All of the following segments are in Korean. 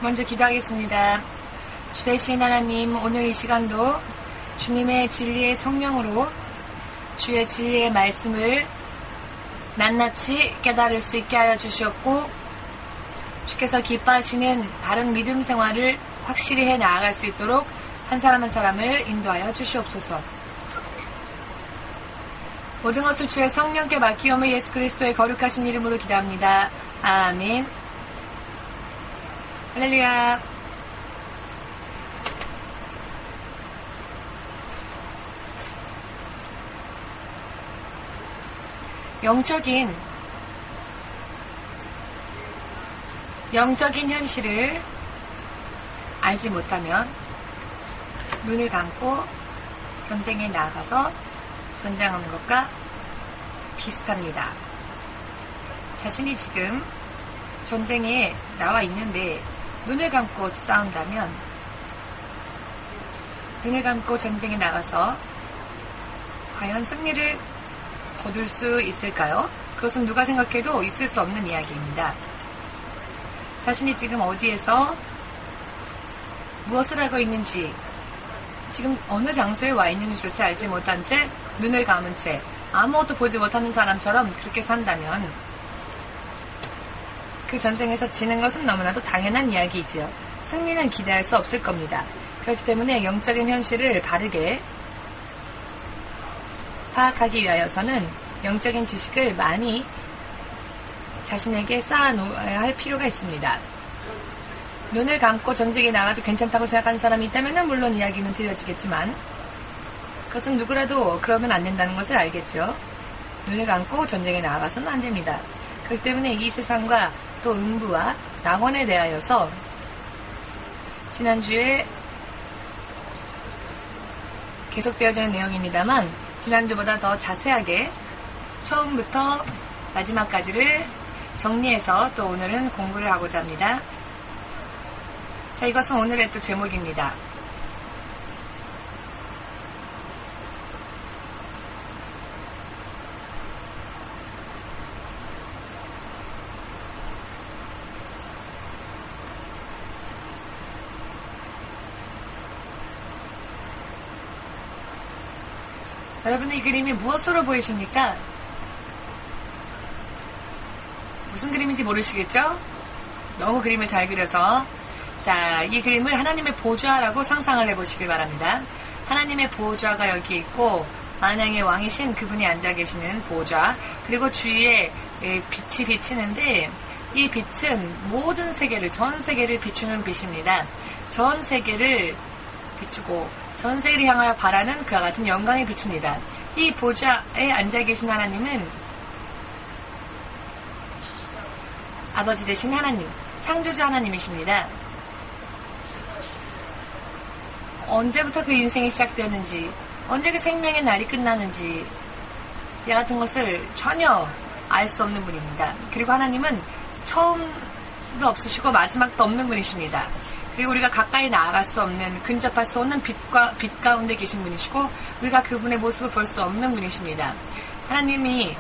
먼저 기도하겠습니다. 주 되신 하나님, 오늘 이 시간도 주님의 진리의 성령으로 주의 진리의 말씀을 낱낱이 깨달을 수 있게 하여 주시옵고, 주께서 기뻐하시는 바른 믿음 생활을 확실히 해 나아갈 수 있도록 한 사람 한 사람을 인도하여 주시옵소서. 모든 것을 주의 성령께 맡기오며 예수 그리스도의 거룩하신 이름으로 기도합니다. 아멘. 할렐루야. 영적인 현실을 알지 못하면 눈을 감고 전쟁에 나가서 전쟁하는 것과 비슷합니다. 자신이 지금 전쟁에 나와 있는데 눈을 감고 싸운다면, 눈을 감고 전쟁에 나가서 과연 승리를 거둘 수 있을까요? 그것은 누가 생각해도 있을 수 없는 이야기입니다. 자신이 지금 어디에서 무엇을 하고 있는지, 지금 어느 장소에 와 있는지조차 알지 못한 채 눈을 감은 채 아무것도 보지 못하는 사람처럼 그렇게 산다면 그 전쟁에서 지는 것은 너무나도 당연한 이야기이지요. 승리는 기대할 수 없을 겁니다. 그렇기 때문에 영적인 현실을 바르게 파악하기 위하여서는 영적인 지식을 많이 자신에게 쌓아놓아야 할 필요가 있습니다. 눈을 감고 전쟁에 나가도 괜찮다고 생각하는 사람이 있다면 물론 이야기는 틀려지겠지만, 그것은 누구라도 그러면 안 된다는 것을 알겠죠. 눈을 감고 전쟁에 나가서는 안 됩니다. 그렇기 때문에 이 세상과 또 음부와 낙원에 대하여서 지난주에 계속되어지는 내용입니다만, 지난주보다 더 자세하게 처음부터 마지막까지를 정리해서 또 오늘은 공부를 하고자 합니다. 자, 이것은 오늘의 또 제목입니다. 여러분의 이 그림이 무엇으로 보이십니까? 무슨 그림인지 모르시겠죠? 너무 그림을 잘 그려서. 자, 이 그림을 하나님의 보좌라고 상상을 해보시길 바랍니다. 하나님의 보좌가 여기 있고 만왕의 왕이신 그분이 앉아 계시는 보좌, 그리고 주위에 빛이 비치는데, 이 빛은 모든 세계를, 전 세계를 비추는 빛입니다. 전 세계를 비추고 전 세계를 향하여 바라는 그와 같은 영광의 빛입니다. 이 보좌에 앉아 계신 하나님은 아버지 되신 하나님, 창조주 하나님이십니다. 언제부터 그 인생이 시작되었는지, 언제 그 생명의 날이 끝나는지, 이 같은 것을 전혀 알 수 없는 분입니다. 그리고 하나님은 처음도 없으시고 마지막도 없는 분이십니다. 그리고 우리가 가까이 나아갈 수 없는, 근접할 수 없는 빛 가운데 계신 분이시고, 우리가 그분의 모습을 볼 수 없는 분이십니다. 하나님이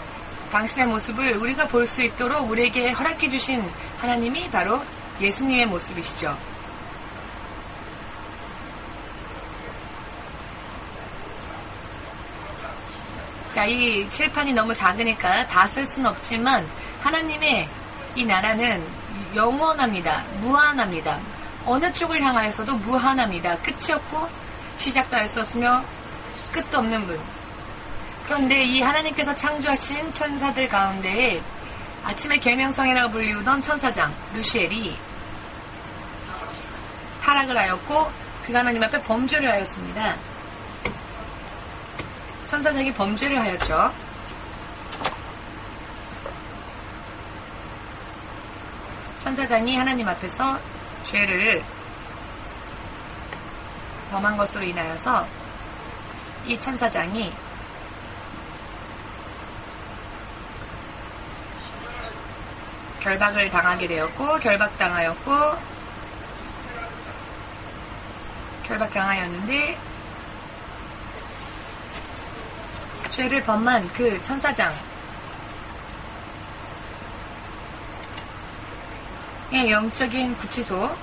당신의 모습을 우리가 볼 수 있도록 우리에게 허락해 주신 하나님이 바로 예수님의 모습이시죠. 자, 이 칠판이 너무 작으니까 다 쓸 수는 없지만, 하나님의 이 나라는 영원합니다. 무한합니다. 어느 쪽을 향하여서도 무한합니다. 끝이 없고 시작도 할 수 없으며 끝도 없는 분. 그런데 이 하나님께서 창조하신 천사들 가운데에 아침의 계명성이라고 불리우던 천사장 루시엘이 타락을 하였고, 그가 하나님 앞에 범죄를 하였습니다. 천사장이 범죄를 하였죠. 천사장이 하나님 앞에서 죄를 범한 것으로 인하여서 이 천사장이 결박을 당하게 되었고, 결박당하였는데, 죄를 범한 그 천사장의 영적인 구치소,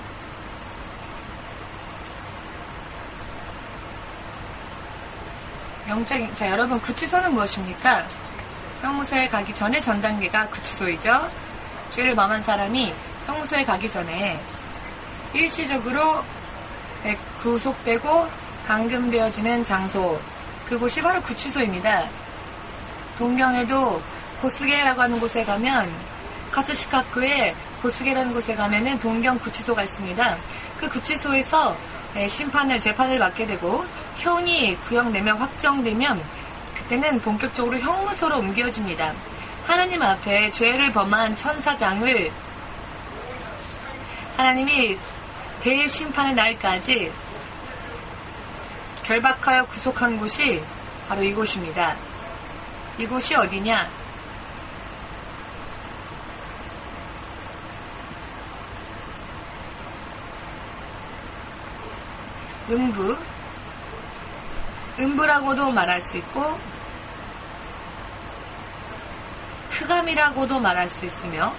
자, 여러분, 구치소는 무엇입니까? 형무소에 가기 전에 전 단계가 구치소이죠. 죄를 범한 사람이 형무소에 가기 전에 일시적으로 구속되고 감금되어지는 장소, 그곳이 바로 구치소입니다. 동경에도 고스게라고 하는 곳에 가면, 카츠시카쿠에 고스게라는 곳에 가면은 동경 구치소가 있습니다. 그 구치소에서 재판을 받게 되고 형이 구형 4명 확정되면 그때는 본격적으로 형무소로 옮겨집니다. 하나님 앞에 죄를 범한 천사장을 하나님이 대심판의 날까지 결박하여 구속한 곳이 바로 이곳입니다. 이곳이 어디냐? 음부라고도 말할 수 있고 흑암이라고도 말할 수 있으며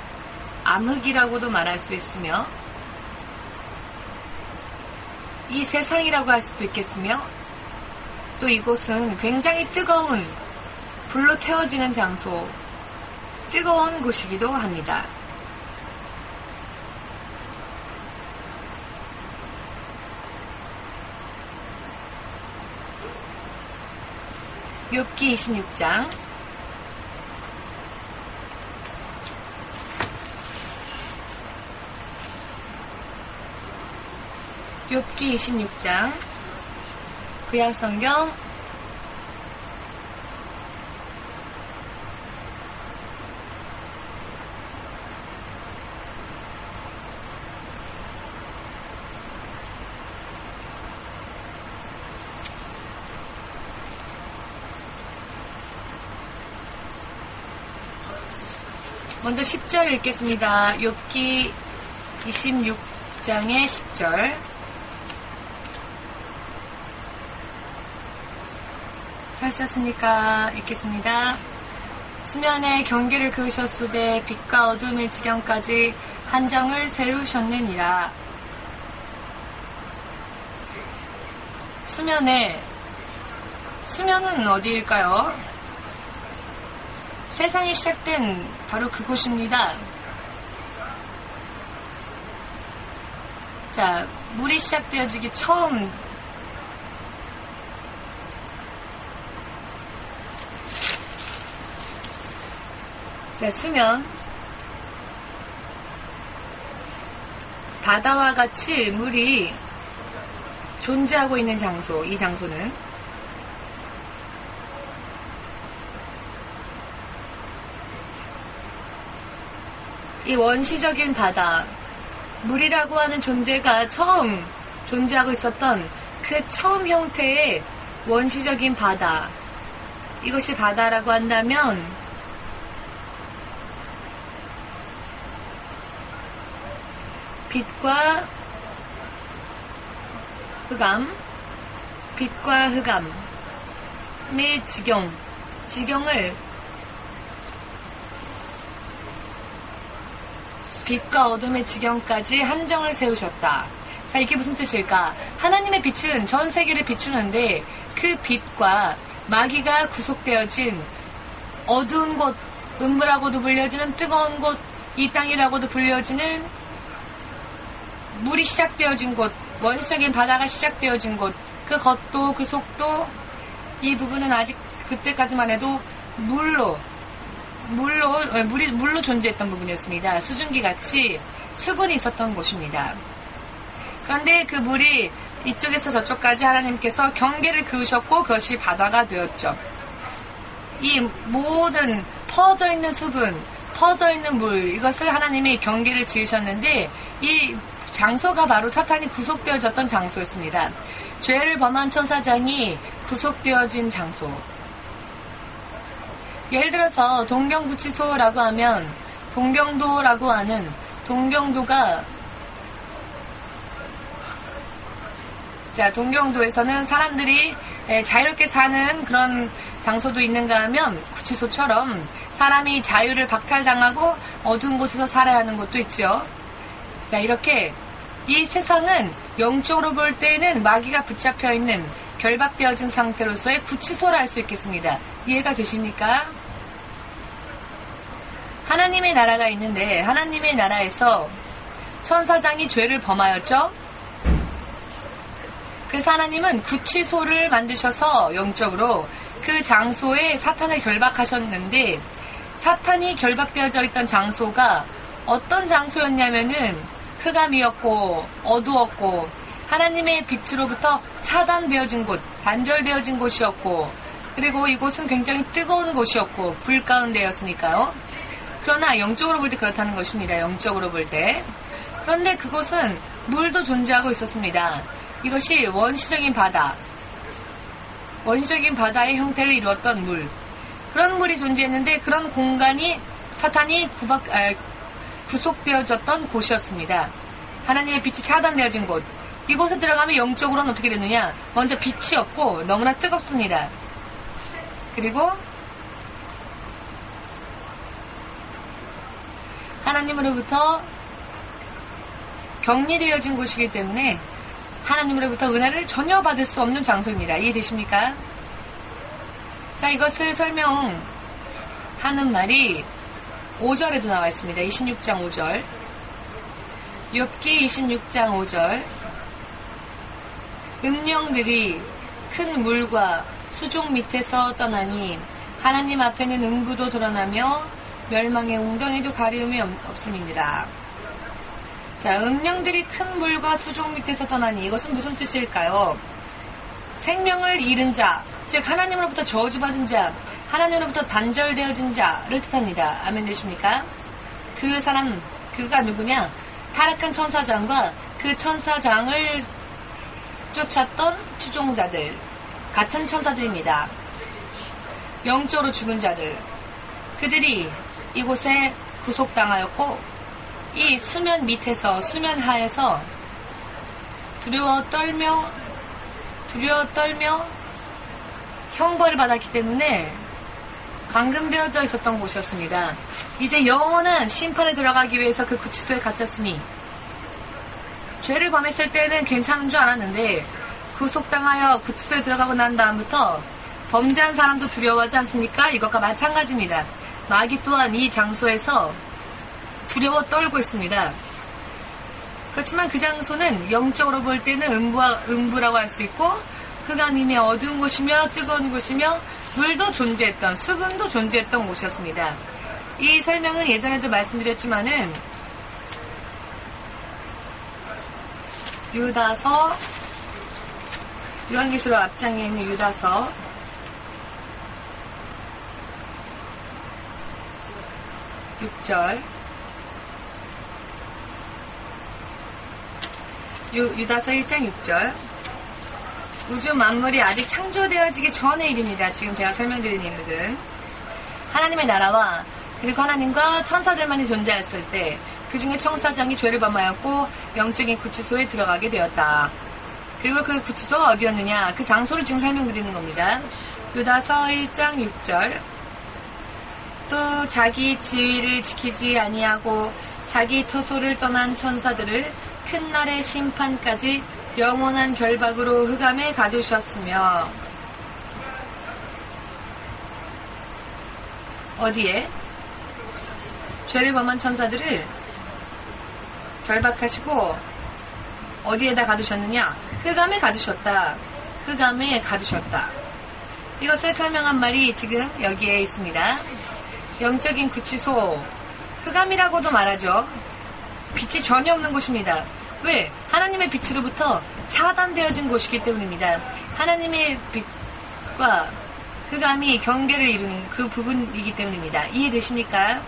암흑이라고도 말할 수 있으며 이 세상이라고 할 수도 있겠으며 또 이곳은 굉장히 뜨거운 불로 태워지는 장소, 뜨거운 곳이기도 합니다. 욥기 26장 욥기 26장 구약성경 10절 읽겠습니다. 욥기 26장의 10절. 찾으셨습니까? 읽겠습니다. 수면에 경계를 그으셨으되 빛과 어둠의 지경까지 한정을 세우셨느니라. 수면은 어디일까요? 세상이 시작된 바로 그곳입니다. 자, 물이 시작되어지기 처음 자, 수면 바다와 같이 물이 존재하고 있는 장소, 이 장소는 이 원시적인 바다, 물이라고 하는 존재가 처음 존재하고 있었던 그 처음 형태의 원시적인 바다, 이것이 바다라고 한다면 빛과 흑암의 지경을 빛과 어둠의 지경까지 한정을 세우셨다. 자, 이게 무슨 뜻일까? 하나님의 빛은 전 세계를 비추는데 그 빛과 마귀가 구속되어진 어두운 곳, 음부라고도 불려지는 뜨거운 곳, 이 땅이라고도 불려지는 물이 시작되어진 곳, 원시적인 바다가 시작되어진 곳, 그 겉도 그 속도, 이 부분은 아직 그때까지만 해도 물로 존재했던 부분이었습니다. 수증기같이 수분이 있었던 곳입니다. 그런데 그 물이 이쪽에서 저쪽까지 하나님께서 경계를 그으셨고 그것이 바다가 되었죠. 이 모든 퍼져있는 수분, 퍼져있는 물, 이것을 하나님이 경계를 지으셨는데 이 장소가 바로 사탄이 구속되어졌던 장소였습니다. 죄를 범한 천사장이 구속되어진 장소. 예를 들어서 동경구치소라고 하면 동경도라고 하는 동경도가 동경도에서는 사람들이 자유롭게 사는 그런 장소도 있는가 하면 구치소처럼 사람이 자유를 박탈당하고 어두운 곳에서 살아야 하는 곳도 있죠. 자, 이렇게 이 세상은 영적으로 볼 때는 마귀가 붙잡혀 있는 결박되어진 상태로서의 구치소라 할 수 있겠습니다. 이해가 되십니까? 하나님의 나라가 있는데 하나님의 나라에서 천사장이 죄를 범하였죠. 그래서 하나님은 구치소를 만드셔서 영적으로 그 장소에 사탄을 결박하셨는데, 사탄이 결박되어져 있던 장소가 어떤 장소였냐면은 흑암이었고 어두웠고 하나님의 빛으로부터 차단되어진 곳, 단절되어진 곳이었고, 그리고 이곳은 굉장히 뜨거운 곳이었고 불 가운데였으니까요. 그러나 영적으로 볼 때 그렇다는 것입니다. 영적으로 볼 때. 그런데 그곳은 물도 존재하고 있었습니다. 이것이 원시적인 바다, 원시적인 바다의 형태를 이루었던 물, 그런 물이 존재했는데 그런 공간이 사탄이 구속되어졌던 곳이었습니다. 하나님의 빛이 차단되어진 곳. 이곳에 들어가면 영적으로는 어떻게 되느냐? 먼저 빛이 없고 너무나 뜨겁습니다. 그리고 하나님으로부터 격리되어진 곳이기 때문에 하나님으로부터 은혜를 전혀 받을 수 없는 장소입니다. 이해되십니까? 자, 이것을 설명하는 말이 5절에도 나와 있습니다. 26장 5절. 욥기 26장 5절. 음령들이 큰 물과 수족 밑에서 떠나니 하나님 앞에는 음부도 드러나며 멸망의 웅덩이도 가리움이 없음이니라. 자, 음령들이 큰 물과 수족 밑에서 떠나니, 이것은 무슨 뜻일까요? 생명을 잃은 자, 즉 하나님으로부터 저주받은 자, 하나님으로부터 단절되어진 자를 뜻합니다. 아멘 되십니까? 그 사람, 그가 누구냐? 타락한 천사장과 그 천사장을 쫓았던 추종자들, 같은 천사들입니다. 영적으로 죽은 자들, 그들이 이곳에 구속당하였고 이 수면 밑에서, 수면 하에서 두려워 떨며 형벌을 받았기 때문에 감금되어져 있었던 곳이었습니다. 이제 영원한 심판에 들어가기 위해서 그 구치소에 갇혔으니, 죄를 범했을 때는 괜찮은 줄 알았는데 구속당하여 구치소에 들어가고 난 다음부터 범죄한 사람도 두려워하지 않습니까? 이것과 마찬가지입니다. 마귀 또한 이 장소에서 두려워 떨고 있습니다. 그렇지만 그 장소는 영적으로 볼 때는 음부라고 할 수 있고, 흑암이며 어두운 곳이며 뜨거운 곳이며 물도 존재했던, 수분도 존재했던 곳이었습니다. 이 설명은 예전에도 말씀드렸지만은 유다서, 요한계시록 앞장에 있는 유다서 6절, 유다서 1장 6절. 우주 만물이 아직 창조되어지기 전의 일입니다. 지금 제가 설명드린 일들은 하나님의 나라와 그리고 하나님과 천사들만이 존재했을 때 그 중에 천사장이 죄를 범하였고 영적인 구치소에 들어가게 되었다. 그리고 그 구치소가 어디였느냐? 그 장소를 지금 설명드리는 겁니다. 유다서 1장 6절. 또 자기 지위를 지키지 아니하고 자기 처소를 떠난 천사들을 큰 날의 심판까지 영원한 결박으로 흑암에 가두셨으며, 어디에? 죄를 범한 천사들을 결박하시고 어디에다 가두셨느냐? 흑암에 가두셨다. 흑암에 가두셨다. 이것을 설명한 말이 지금 여기에 있습니다. 영적인 구치소, 흑암이라고도 말하죠. 빛이 전혀 없는 곳입니다. 왜? 하나님의 빛으로부터 차단되어진 곳이기 때문입니다. 하나님의 빛과 흑암이 경계를 이루는 그 부분이기 때문입니다. 이해되십니까?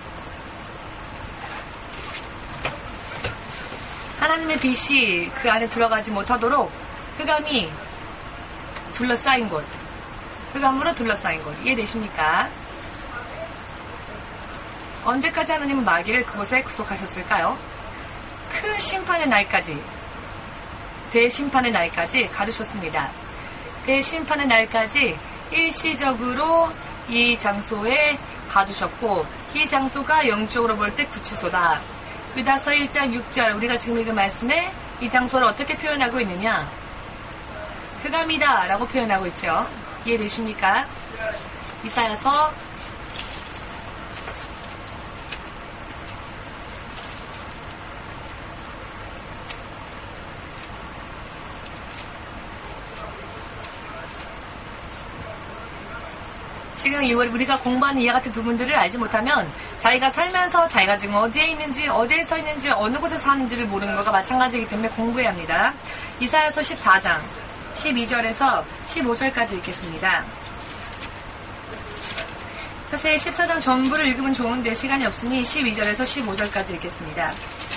하나님의 빛이 그 안에 들어가지 못하도록 흑암이 둘러싸인 곳, 흑암으로 둘러싸인 곳. 이해되십니까? 언제까지 하나님은 마귀를 그곳에 구속하셨을까요? 큰 심판의 날까지, 대심판의 날까지 가두셨습니다. 대심판의 날까지 일시적으로 이 장소에 가두셨고, 이 장소가 영적으로 볼 때 구치소다. 유다서 1장 6절, 우리가 지금 읽은 말씀에 이 장소를 어떻게 표현하고 있느냐? 흑암이다 라고 표현하고 있죠. 이해되십니까? 이사야서 '지금 우리가 공부하는 이와 같은 부분들을 알지 못하면 자기가 살면서 자기가 지금 어디에 있는지, 어디에 서 있는지, 어느 곳에 사는지를 모르는 것과 마찬가지이기 때문에 공부해야 합니다. 이사야서 14장 12절에서 15절까지 읽겠습니다. 사실 14장 전부를 읽으면 좋은데 시간이 없으니 12절에서 15절까지 읽겠습니다.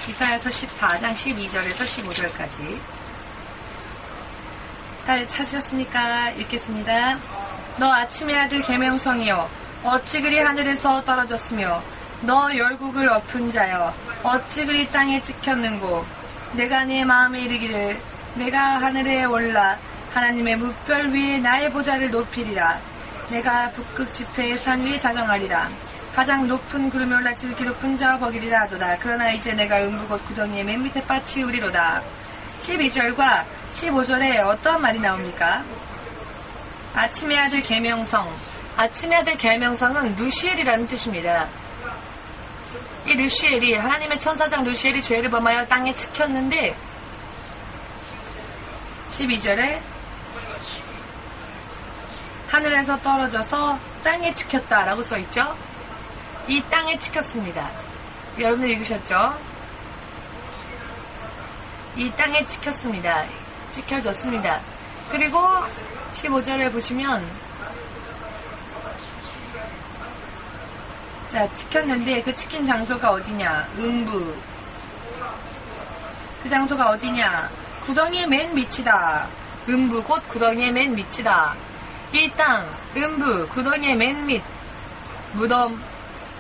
이사야서 14장 12절에서 15절까지. 잘 찾으셨습니까? 읽겠습니다. 너 아침의 아들 계명성이여, 어찌 그리 하늘에서 떨어졌으며 너 열국을 엎은 자여, 어찌 그리 땅에 찍혔는고. 내가 네 마음에 이르기를 내가 하늘에 올라 하나님의 무별 위에 나의 보좌를 높이리라. 내가 북극 지폐의 산 위에 자정하리라. 가장 높은 구름에 올라 지극히 높은 자와 버기리라 하도다. 그러나 이제 내가 음부 곧 구덩이의 맨 밑에 빠치우리로다. 12절과 15절에 어떠한 말이 나옵니까? 아침의 아들 계명성. 아침의 아들 계명성은 루시엘이라는 뜻입니다. 이 루시엘이, 하나님의 천사장 루시엘이 죄를 범하여 땅에 찍혔는데 12절에 하늘에서 떨어져서 땅에 찍혔다라고 써있죠. 이 땅에 찍혔습니다. 여러분들 읽으셨죠? 이 땅에 찍혔습니다. 찍혀졌습니다. 그리고 15절에 보시면, 자, 찍혔는데 그 찍힌 장소가 어디냐? 음부. 그 장소가 어디냐? 구덩이의 맨 밑이다. 음부 곧 구덩이의 맨 밑이다. 이 땅, 음부, 구덩이의 맨 밑, 무덤,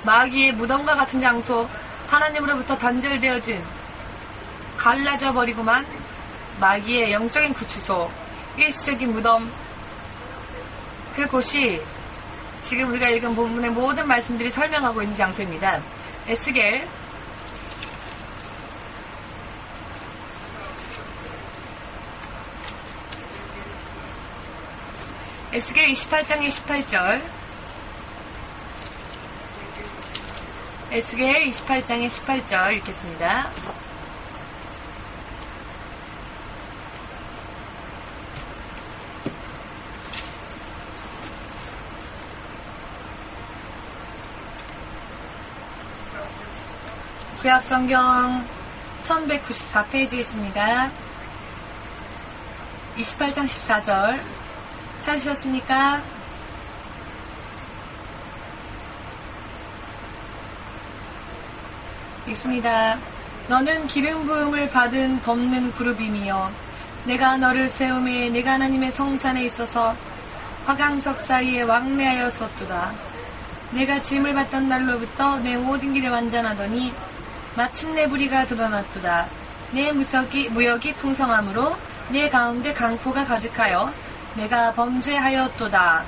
마귀의 무덤과 같은 장소, 하나님으로부터 단절되어진, 갈라져 버리고만 마귀의 영적인 구치소, 일시적인 무덤, 그곳이 지금 우리가 읽은 본문의 모든 말씀들이 설명하고 있는 장소입니다. 에스겔 28장의 18절, 에스겔 28장의 18절 읽겠습니다. 구약성경 1194페이지에 있습니다. 28장 14절 찾으셨습니까? 있습니다. 너는 기름 부음을 받은 덮는 그룹이며 내가 너를 세움에 내가 하나님의 성산에 있어서 화강석 사이에 왕래하였었도다. 내가 짐을 받던 날로부터 내 모든 길을 완전하더니 마침내 불의가 드러났도다. 내 무역이 풍성함으로 내 가운데 강포가 가득하여 내가 범죄하였도다.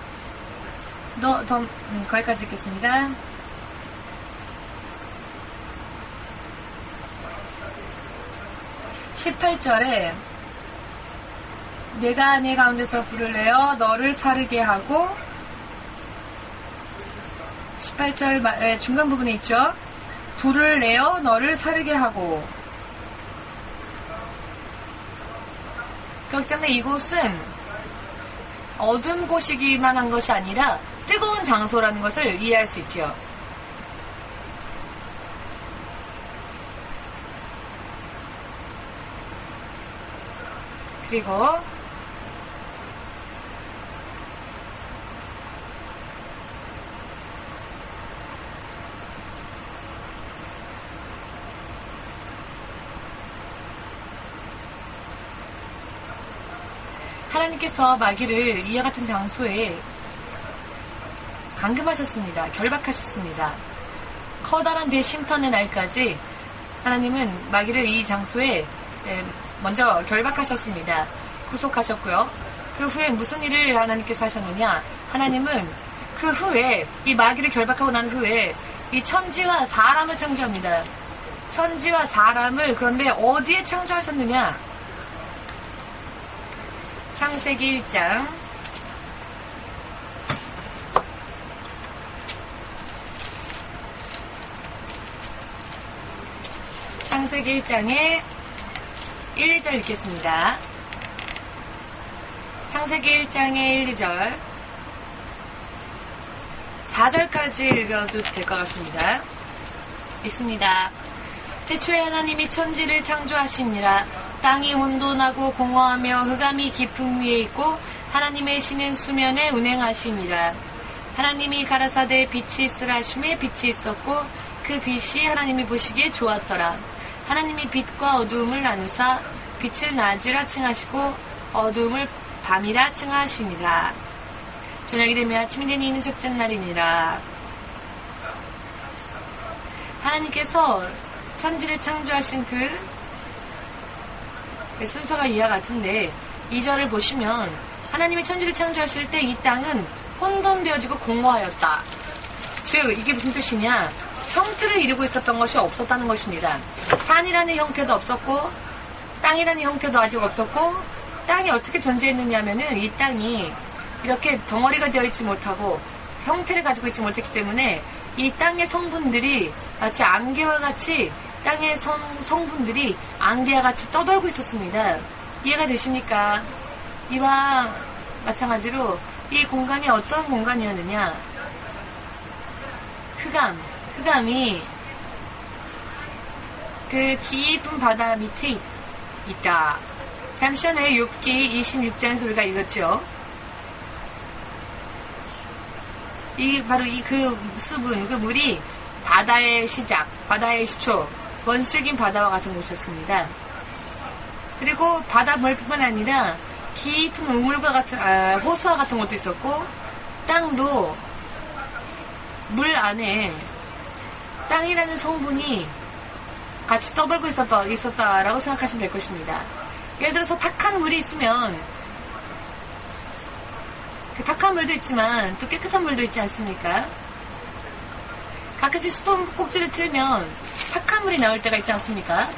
거기까지 읽겠습니다. (18절에) 내가 내 가운데서 불을 내어 너를 사르게 하고, 18절 중간 부분에 있죠. 불을 내어 너를 사르게 하고. 그렇기 때문에 이곳은 어두운 곳이기만 한 것이 아니라 뜨거운 장소라는 것을 이해할 수 있죠. 그리고 하나님께서 마귀를 이와 같은 장소에 감금하셨습니다. 결박하셨습니다. 커다란 대심판의 날까지 하나님은 마귀를 이 장소에 먼저 결박하셨습니다. 구속하셨고요. 그 후에 무슨 일을 하나님께서 하셨느냐? 하나님은 그 후에 이 마귀를 결박하고 난 후에 이 천지와 사람을 창조합니다. 천지와 사람을, 그런데 어디에 창조하셨느냐? 창세기 1장 창세기 1장의 1, 2절 읽겠습니다. 창세기 1장의 1, 2절 4절까지 읽어도 될 것 같습니다. 읽습니다. 태초에 하나님이 천지를 창조하시니라. 땅이 혼돈하고 공허하며 흑암이 깊음 위에 있고 하나님의 신은 수면에 운행하시니라. 하나님이 가라사대 빛이 있으라 하심에 빛이 있었고 그 빛이 하나님이 보시기에 좋았더라. 하나님이 빛과 어두움을 나누사 빛을 낮이라 칭하시고 어두움을 밤이라 칭하시니라. 저녁이 되면 아침이 되니 이는 첫째 날이니라. 하나님께서 천지를 창조하신 그 순서가 이와 같은데 2절을 보시면 하나님이 천지를 창조하실 때 이 땅은 혼돈되어지고 공허하였다. 즉 이게 무슨 뜻이냐, 형태를 이루고 있었던 것이 없었다는 것입니다. 산이라는 형태도 없었고 땅이라는 형태도 아직 없었고, 땅이 어떻게 존재했느냐면은 이 땅이 이렇게 덩어리가 되어 있지 못하고 형태를 가지고 있지 못했기 때문에 이 땅의 성분들이 마치 안개와 같이 땅의 성분들이 안개와 같이 떠돌고 있었습니다. 이해가 되십니까? 이와 마찬가지로 이 공간이 어떤 공간이었느냐, 흑암이 그 깊은 바다 밑에 있다. 잠시 전에 욥기 26장 우리가 읽었죠. 바로 그 수분, 그 물이 바다의 시작, 바다의 시초, 원시적인 바다와 같은 곳이었습니다. 그리고 바다 멀뿐만 아니라 깊은 우물과 같은, 호수와 같은 것도 있었고, 땅도 물 안에 땅이라는 성분이 같이 떠돌고 있었다라고 생각하시면 될 것입니다. 예를 들어서 탁한 물이 있으면 그 탁한 물도 있지만 또 깨끗한 물도 있지 않습니까? 가끔씩 수도꼭지를 틀면 탁한 물이 나올 때가 있지 않습니까?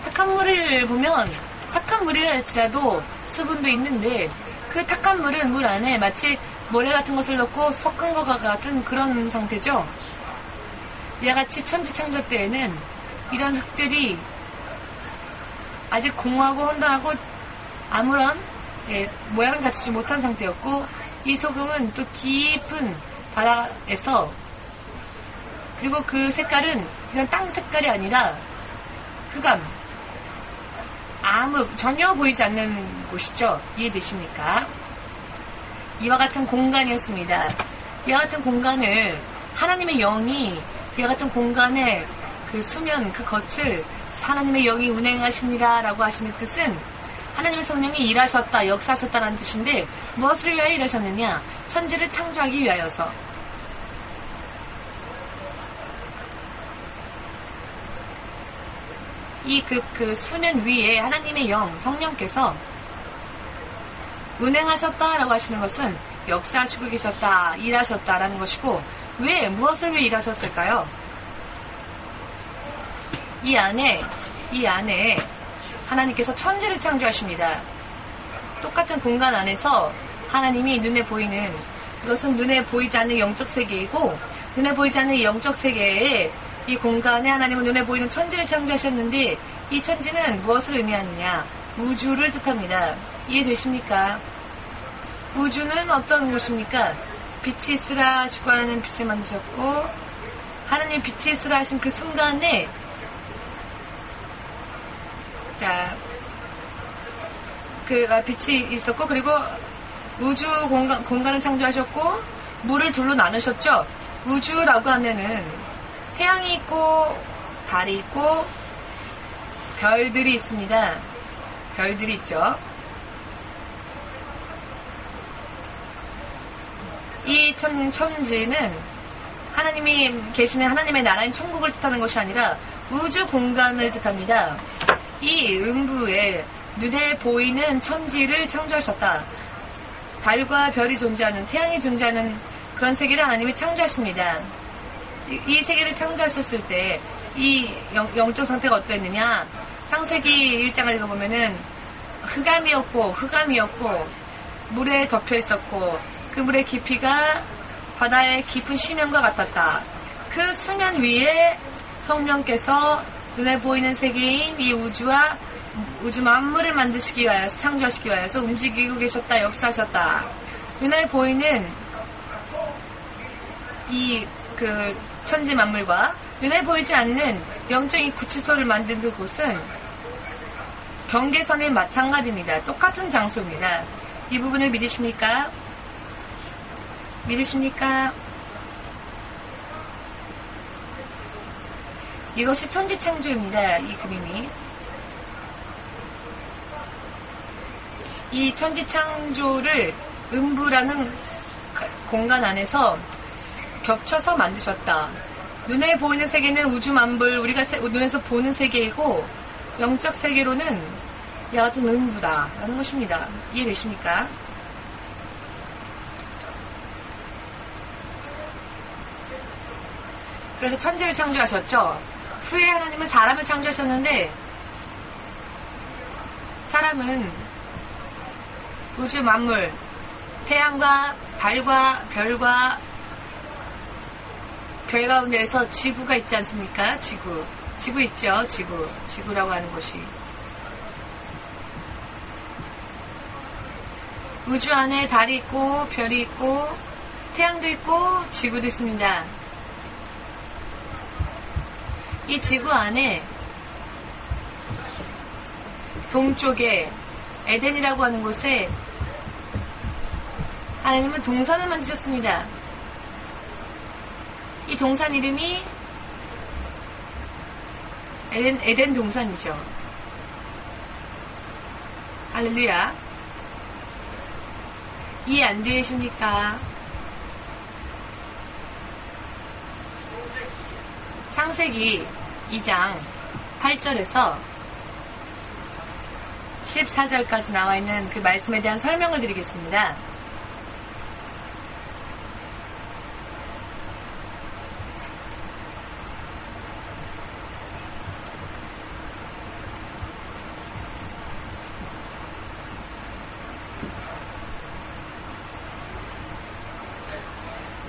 탁한 물을 보면 탁한 물이라 할지라도 수분도 있는데 그 탁한 물은 물 안에 마치 모래 같은 것을 넣고 섞은 것과 같은 그런 상태죠. 이와 같이 천지 창조 때에는 이런 흙들이 아직 공허하고 혼돈하고 아무런 모양을 갖추지 못한 상태였고, 이 소금은 또 깊은 바다에서, 그리고 그 색깔은 그냥 땅 색깔이 아니라 흑암, 암흑, 전혀 보이지 않는 곳이죠. 이해되십니까? 이와 같은 공간이었습니다. 이와 같은 공간을 하나님의 영이 이와 같은 공간의 그 수면, 그 겉을 하나님의 영이 운행하시니라 라고 하시는 뜻은 하나님의 성령이 일하셨다, 역사하셨다라는 뜻인데, 무엇을 위하여 일하셨느냐? 천지를 창조하기 위하여서. 그 수면 위에 하나님의 영, 성령께서 운행하셨다라고 하시는 것은 역사하시고 계셨다, 일하셨다라는 것이고, 무엇을 위해 일하셨을까요? 이 안에 하나님께서 천지를 창조하십니다. 똑같은 공간 안에서 하나님이 눈에 보이는, 그것은 눈에 보이지 않는 영적 세계이고, 눈에 보이지 않는 이 영적 세계에 이 공간에 하나님은 눈에 보이는 천지를 창조하셨는데, 이 천지는 무엇을 의미하느냐? 우주를 뜻합니다. 이해되십니까? 우주는 어떤 곳입니까? 빛이 있으라 하시고 하나님 빛을 만드셨고, 하나님 빛이 있으라 하신 그 순간에 빛이 있었고, 그리고 우주 공간을 창조하셨고, 물을 둘로 나누셨죠. 우주라고 하면은 태양이 있고 달이 있고 별들이 있습니다. 별들이 있죠. 이 천지는 하나님이 계시는 하나님의 나라인 천국을 뜻하는 것이 아니라 우주 공간을 뜻합니다. 이 음부에 눈에 보이는 천지를 창조하셨다. 달과 별이 존재하는, 태양이 존재하는 그런 세계를 하나님이 창조하십니다. 이 세계를 창조하셨을 때 이 영적 상태가 어땠느냐? 창세기 1장을 읽어보면은 흑암이었고 물에 덮여 있었고 그 물의 깊이가 바다의 깊은 심연과 같았다. 그 수면 위에 성령께서 눈에 보이는 세계인 이 우주와 우주 만물을 만드시기 위하여서 창조하시기 위하여서 움직이고 계셨다. 역사하셨다. 눈에 보이는 이 그 천지 만물과 눈에 보이지 않는 영적인 구치소를 만든 그곳은 경계선이 마찬가지입니다. 똑같은 장소입니다. 이 부분을 믿으십니까? 믿으십니까? 이것이 천지창조입니다. 이 그림이. 이 천지창조를 음부라는 공간 안에서 겹쳐서 만드셨다. 눈에 보이는 세계는 우주 만물, 우리가 눈에서 보는 세계이고 영적 세계로는 얕은 음부다 라는 것입니다. 이해되십니까? 그래서 천지를 창조하셨죠. 후에 하나님은 사람을 창조하셨는데 사람은 우주 만물, 태양과 달과 별과 별 가운데에서 지구가 있지 않습니까? 지구 있죠. 지구라고 하는 것이 우주 안에 달이 있고 별이 있고 태양도 있고 지구도 있습니다. 이 지구 안에 동쪽에 에덴이라고 하는 곳에 하나님은 동산을 만드셨습니다. 이 동산 이름이 에덴 동산이죠. 할렐루야. 이해 안 되십니까? 창세기 2장 8절에서 14절까지 나와 있는 그 말씀에 대한 설명을 드리겠습니다.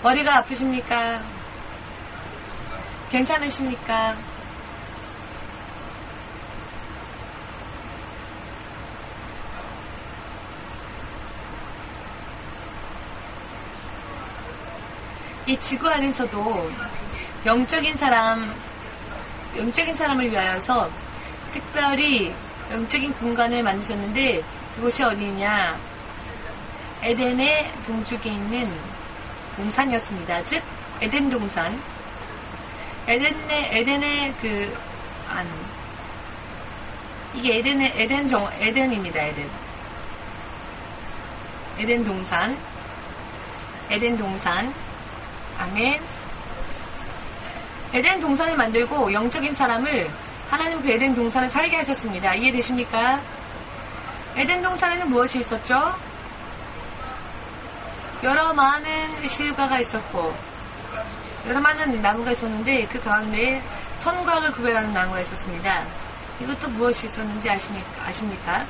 머리가 아프십니까? 괜찮으십니까? 이 지구 안에서도 영적인 사람을 위하여서 특별히 영적인 공간을 만드셨는데 그곳이 어디냐? 에덴의 동쪽에 있는 동산이었습니다. 즉 에덴 동산. 에덴의 그 안 이게 에덴입니다. 에덴 동산. 아멘. 에덴 동산을 만들고 영적인 사람을 하나님 그 에덴 동산을 살게 하셨습니다. 이해되십니까? 에덴 동산에는 무엇이 있었죠? 여러 많은 실과가 있었고 여러 많은 나무가 있었는데 그 가운데 선과 악을 구별하는 나무가 있었습니다. 이것도 무엇이 있었는지 아십니까?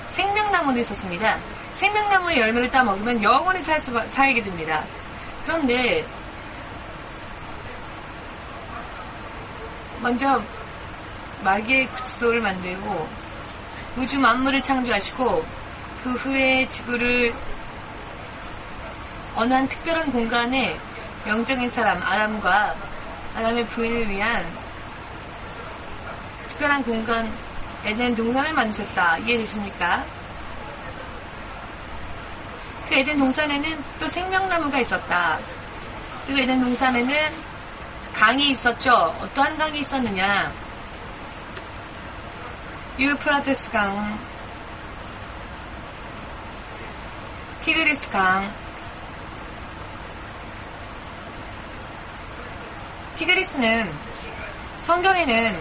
생명나무도 있었습니다. 생명나무의 열매를 따먹으면 영원히 살게 됩니다. 그런데 먼저 마귀의 구치소를 만들고 우주 만물을 창조하시고 그 후에 지구를 어느 한 특별한 공간에 영적인 사람 아담과 아담의 부인을 위한 특별한 공간 에덴 동산을 만드셨다. 이해되십니까? 그 에덴 동산에는 또 생명나무가 있었다. 그리고 에덴 동산에는 강이 있었죠. 어떠한 강이 있었느냐? 유프라테스 강, 티그리스 강. 티그리스는 성경에는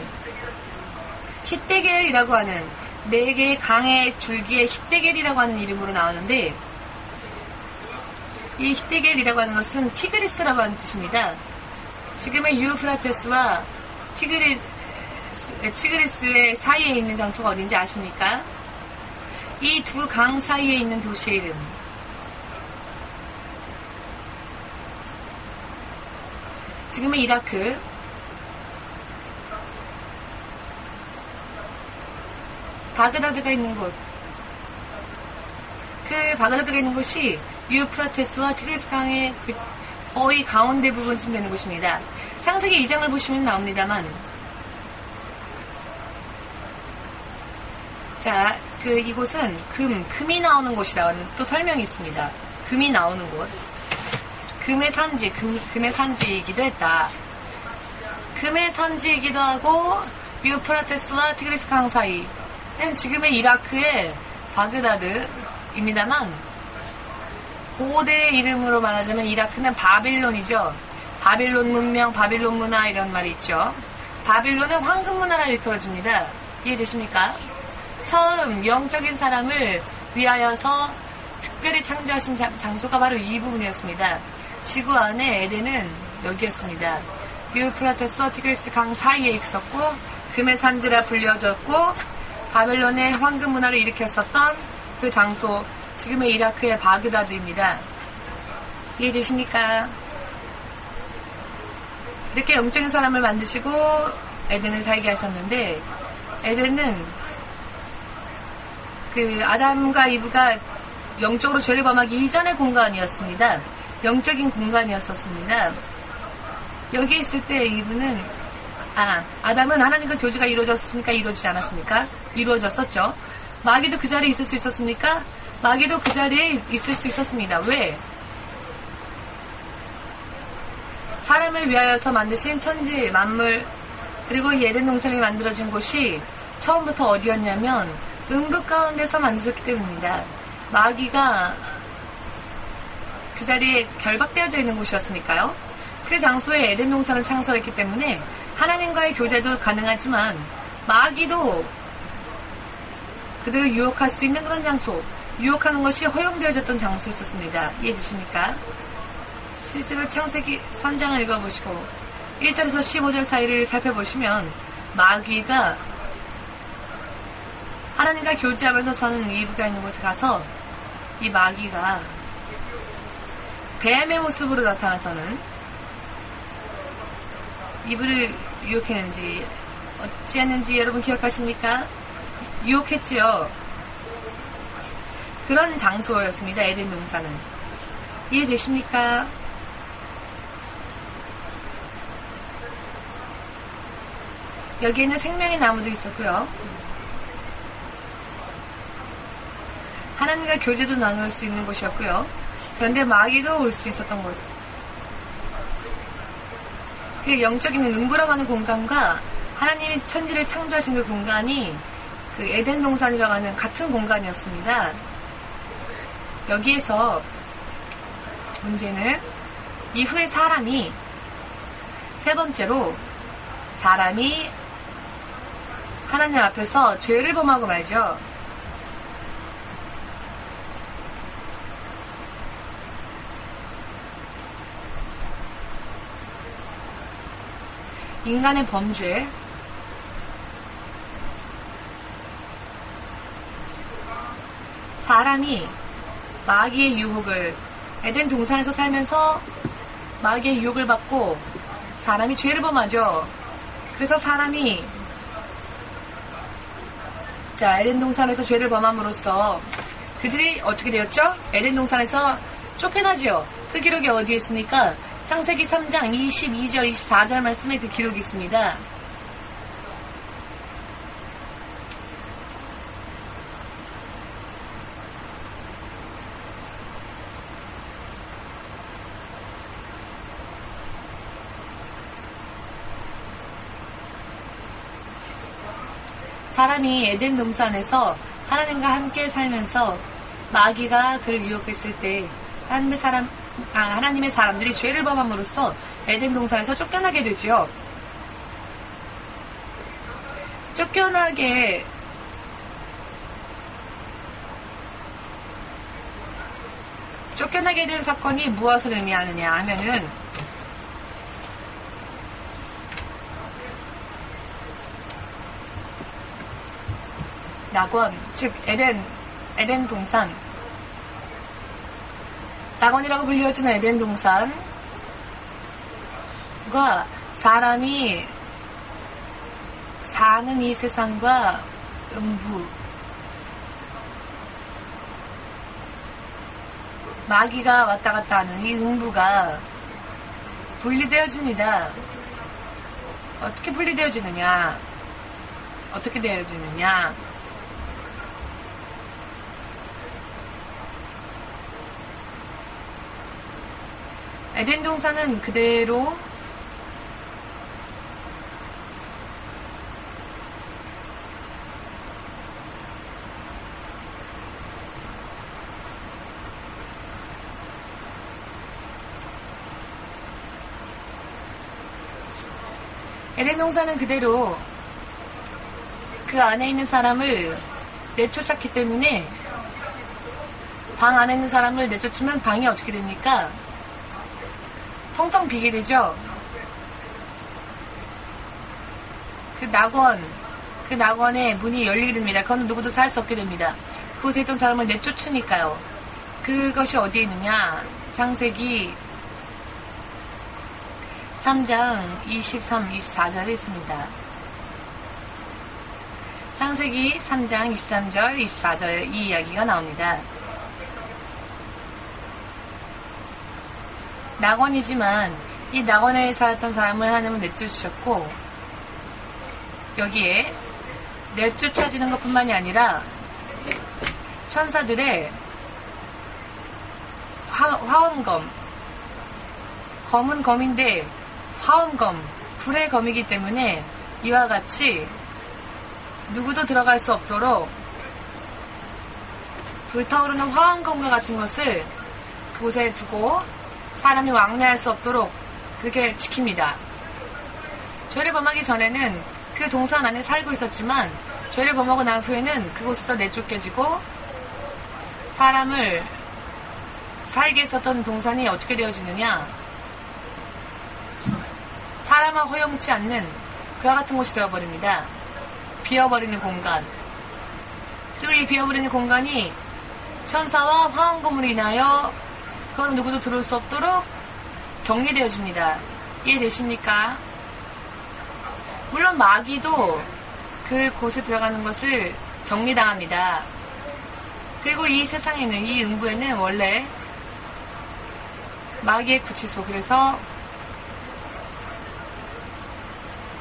히데겔이라고 하는 4개의 강의 줄기의 히데겔이라고 하는 이름으로 나오는데 이 히데겔이라고 하는 것은 티그리스라고 하는 뜻입니다. 지금의 유프라테스와 티그리스의 사이에 있는 장소가 어딘지 아십니까? 이 두 강 사이에 있는 도시의 이름. 지금의 이라크, 바그다드가 있는 곳. 그 바그다드가 있는 곳이 유프라테스와 티그리스 강의 거의 가운데 부분쯤 되는 곳입니다. 창세기 2장을 보시면 나옵니다만, 자, 이곳은 금이 나오는 곳이라는 또 설명이 있습니다. 금이 나오는 곳. 금의 산지, 금의 산지이기도 했다. 금의 산지이기도 하고, 유프라테스와 티그리스 강 사이. 지금의 이라크의 바그다드입니다만, 고대 이름으로 말하자면 이라크는 바빌론이죠. 바빌론 문명, 바빌론 문화 이런 말이 있죠. 바빌론은 황금 문화라 일컬어집니다. 이해되십니까? 처음 영적인 사람을 위하여서 특별히 창조하신 장소가 바로 이 부분이었습니다. 지구 안에 에덴은 여기였습니다. 유프라테스와 티그리스 강 사이에 있었고, 금의 산지라 불려졌고, 바벨론의 황금 문화를 일으켰었던 그 장소, 지금의 이라크의 바그다드입니다. 이해되십니까? 이렇게 영적인 사람을 만드시고 에덴을 살게 하셨는데, 에덴은 아담과 이브가 영적으로 죄를 범하기 이전의 공간이었습니다. 영적인 공간이었었습니다. 여기에 있을 때 이브는 아담은 하나님과 교제가 이루어졌습니까? 이루어지지 않았습니까? 이루어졌었죠. 마귀도 그 자리에 있을 수 있었습니까? 마귀도 그 자리에 있을 수 있었습니다. 왜? 사람을 위하여서 만드신 천지, 만물, 그리고 이 에덴 동산이 만들어진 곳이 처음부터 어디였냐면 음부 가운데서 만드셨기 때문입니다. 마귀가 그 자리에 결박되어져 있는 곳이었으니까요. 그 장소에 에덴 동산을 창설했기 때문에 하나님과의 교제도 가능하지만 마귀도 그들을 유혹할 수 있는 그런 장소, 유혹하는 것이 허용되어졌던 장소였었습니다. 이해되십니까? 실제로 창세기 3장을 읽어보시고 1절에서 15절 사이를 살펴보시면 마귀가 하나님과 교제하면서 서는 이브가 있는 곳에 가서 이 마귀가 뱀의 모습으로 나타나서는 이브를 유혹했는지 어찌했는지 여러분 기억하십니까? 유혹했지요. 그런 장소였습니다. 에덴 동산은. 이해되십니까? 여기에는 생명의 나무도 있었고요. 하나님과 교제도 나눌 수 있는 곳이었고요. 그런데 마귀도 올 수 있었던 곳. 그 영적인 음부라고 하는 공간과 하나님이 천지를 창조하신 그 공간이 그 에덴 동산이라고 하는 같은 공간이었습니다. 여기에서 문제는 이후에 사람이 세 번째로 사람이 하나님 앞에서 죄를 범하고 말죠. 인간의 범죄, 사람이 마귀의 유혹을 에덴 동산에서 살면서 마귀의 유혹을 받고 사람이 죄를 범하죠. 그래서 사람이 에덴 동산에서 죄를 범함으로써 그들이 어떻게 되었죠? 에덴 동산에서 쫓겨나지요. 그 기록이 어디에 있습니까? 창세기 3장 22절 24절 말씀에 그 기록이 있습니다. 사람이 에덴 동산에서 하나님과 함께 살면서 마귀가 그를 유혹했을 때 하나님의 사람들이 죄를 범함으로써 에덴 동산에서 쫓겨나게 되지요. 쫓겨나게 된 사건이 무엇을 의미하느냐 하면은 낙원, 즉 에덴 에덴 동산, 낙원이라고 불리워지는 에덴 동산과 사람이 사는 이 세상과 음부, 마귀가 왔다 갔다 하는 이 음부가 분리되어집니다. 어떻게 분리되어지느냐? 어떻게 되어지느냐? 에덴 동산은 그대로 에덴 동산은 그대로 그 안에 있는 사람을 내쫓았기 때문에 방 안에 있는 사람을 내쫓으면 방이 어떻게 됩니까? 텅텅 비게 되죠. 그 낙원의 문이 열리게 됩니다. 그건 누구도 살 수 없게 됩니다. 그곳에 있던 사람을 내쫓으니까요. 그것이 어디에 있느냐? 창세기 3장 23, 24절에 있습니다. 창세기 3장 23절, 24절 이 이야기가 나옵니다. 낙원이지만 이 낙원에 살았던 사람을 하나님은 내쫓으셨고 여기에 내쫓아지는 것뿐만이 아니라 천사들의 화엄검, 검은 검인데 화엄검, 불의 검이기 때문에 이와 같이 누구도 들어갈 수 없도록 불타오르는 화엄검과 같은 것을 그곳에 두고 사람이 왕래할 수 없도록 그렇게 지킵니다. 죄를 범하기 전에는 그 동산 안에 살고 있었지만 죄를 범하고 난 후에는 그곳에서 내쫓겨지고 사람을 살게 했었던 동산이 어떻게 되어지느냐? 사람과 허용치 않는 그와 같은 곳이 되어버립니다. 비어버리는 공간. 그리고 이 비어버리는 공간이 천사와 화엄검으로 인하여 그건 누구도 들어올 수 없도록 격리되어집니다. 이해되십니까? 물론 마귀도 그곳에 들어가는 것을 격리당합니다. 그리고 이 세상에는, 이 음부에는 원래 마귀의 구치소, 그래서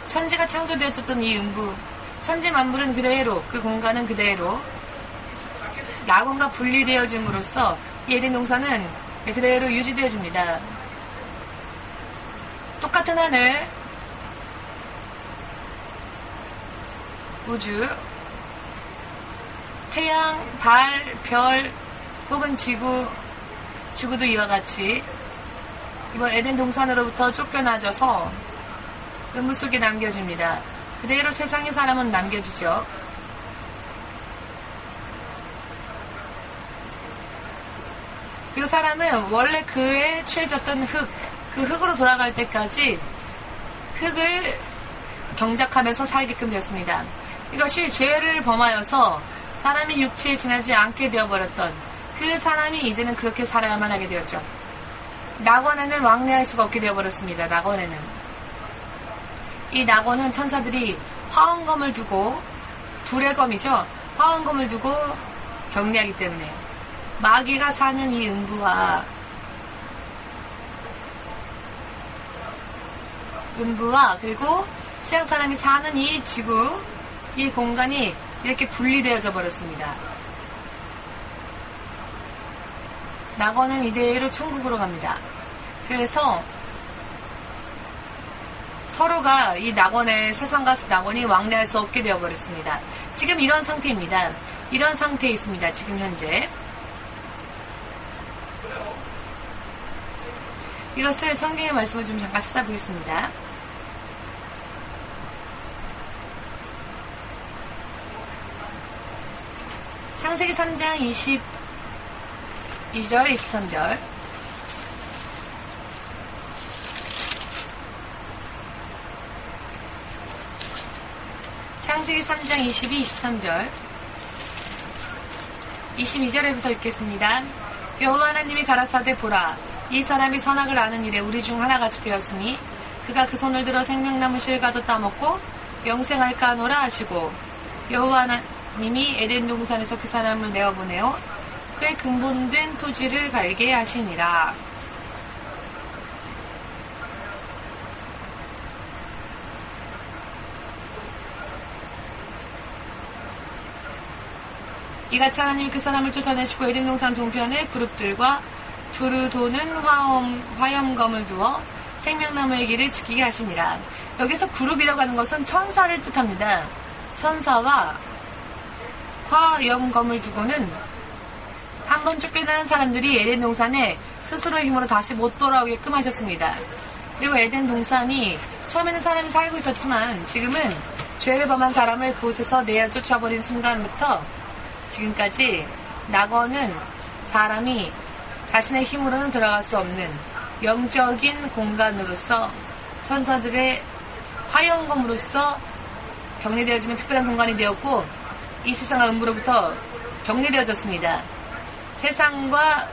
천지가 창조되어졌던 이 음부, 천지 만물은 그대로, 그 공간은 그대로 낙원과 분리되어짐으로써 이 에덴 동산은 그대로 유지되어집니다. 똑같은 하늘, 우주, 태양, 달, 별, 혹은 지구도 이와 같이 이번 에덴 동산으로부터 쫓겨나져서 음부 속에 남겨집니다. 그대로 세상의 사람은 남겨지죠. 그리고 사람은 원래 그에 취해졌던 그 흙으로 돌아갈 때까지 흙을 경작하면서 살게끔 되었습니다. 이것이 죄를 범하여서 사람이 육체에 지나지 않게 되어버렸던 그 사람이 이제는 그렇게 살아야만 하게 되었죠. 낙원에는 왕래할 수가 없게 되어버렸습니다. 낙원에는. 이 낙원은 천사들이 화엄검을 두고, 불의 검이죠. 화엄검을 두고 격리하기 때문에 마귀가 사는 이 음부와 그리고 세상 사람이 사는 이 지구, 이 공간이 이렇게 분리되어져 버렸습니다. 낙원은 이대로 천국으로 갑니다. 그래서 서로가 이 낙원의 세상과 낙원이 왕래할 수 없게 되어버렸습니다. 지금 이런 상태입니다. 이런 상태에 있습니다. 지금 현재. 이것을 성경의 말씀을 좀 잠깐 찾아보겠습니다. 창세기 3장 22절, 23절. 창세기 3장 22, 23절. 22절에부터 읽겠습니다. 여호와 하나님이 가라사대 보라, 이 사람이 선악을 아는 일에 우리 중 하나같이 되었으니 그가 그 손을 들어 생명나무 실과도 따먹고 영생할까 하노라 하시고, 여호와 하나님이 에덴 동산에서 그 사람을 내어보내어 그의 근본된 토지를 갈게 하시니라. 이같이 하나님이 그 사람을 쫓아내시고 에덴 동산 동편에 그룹들과 두루 도는 화염검을 두어 생명나무의 길을 지키게 하시니라. 여기서 그룹이라고 하는 것은 천사를 뜻합니다. 천사와 화염검을 두고는 한 번 쫓겨난 사람들이 에덴 동산에 스스로의 힘으로 다시 못 돌아오게끔 하셨습니다. 그리고 에덴 동산이 처음에는 사람이 살고 있었지만 지금은 죄를 범한 사람을 그곳에서 내어 쫓아버린 순간부터 지금까지 낙원은 사람이 자신의 힘으로는 들어갈 수 없는 영적인 공간으로서 천사들의 화염검으로서 격리되어지는 특별한 공간이 되었고, 이 세상과 음부로부터 격리되어졌습니다. 세상과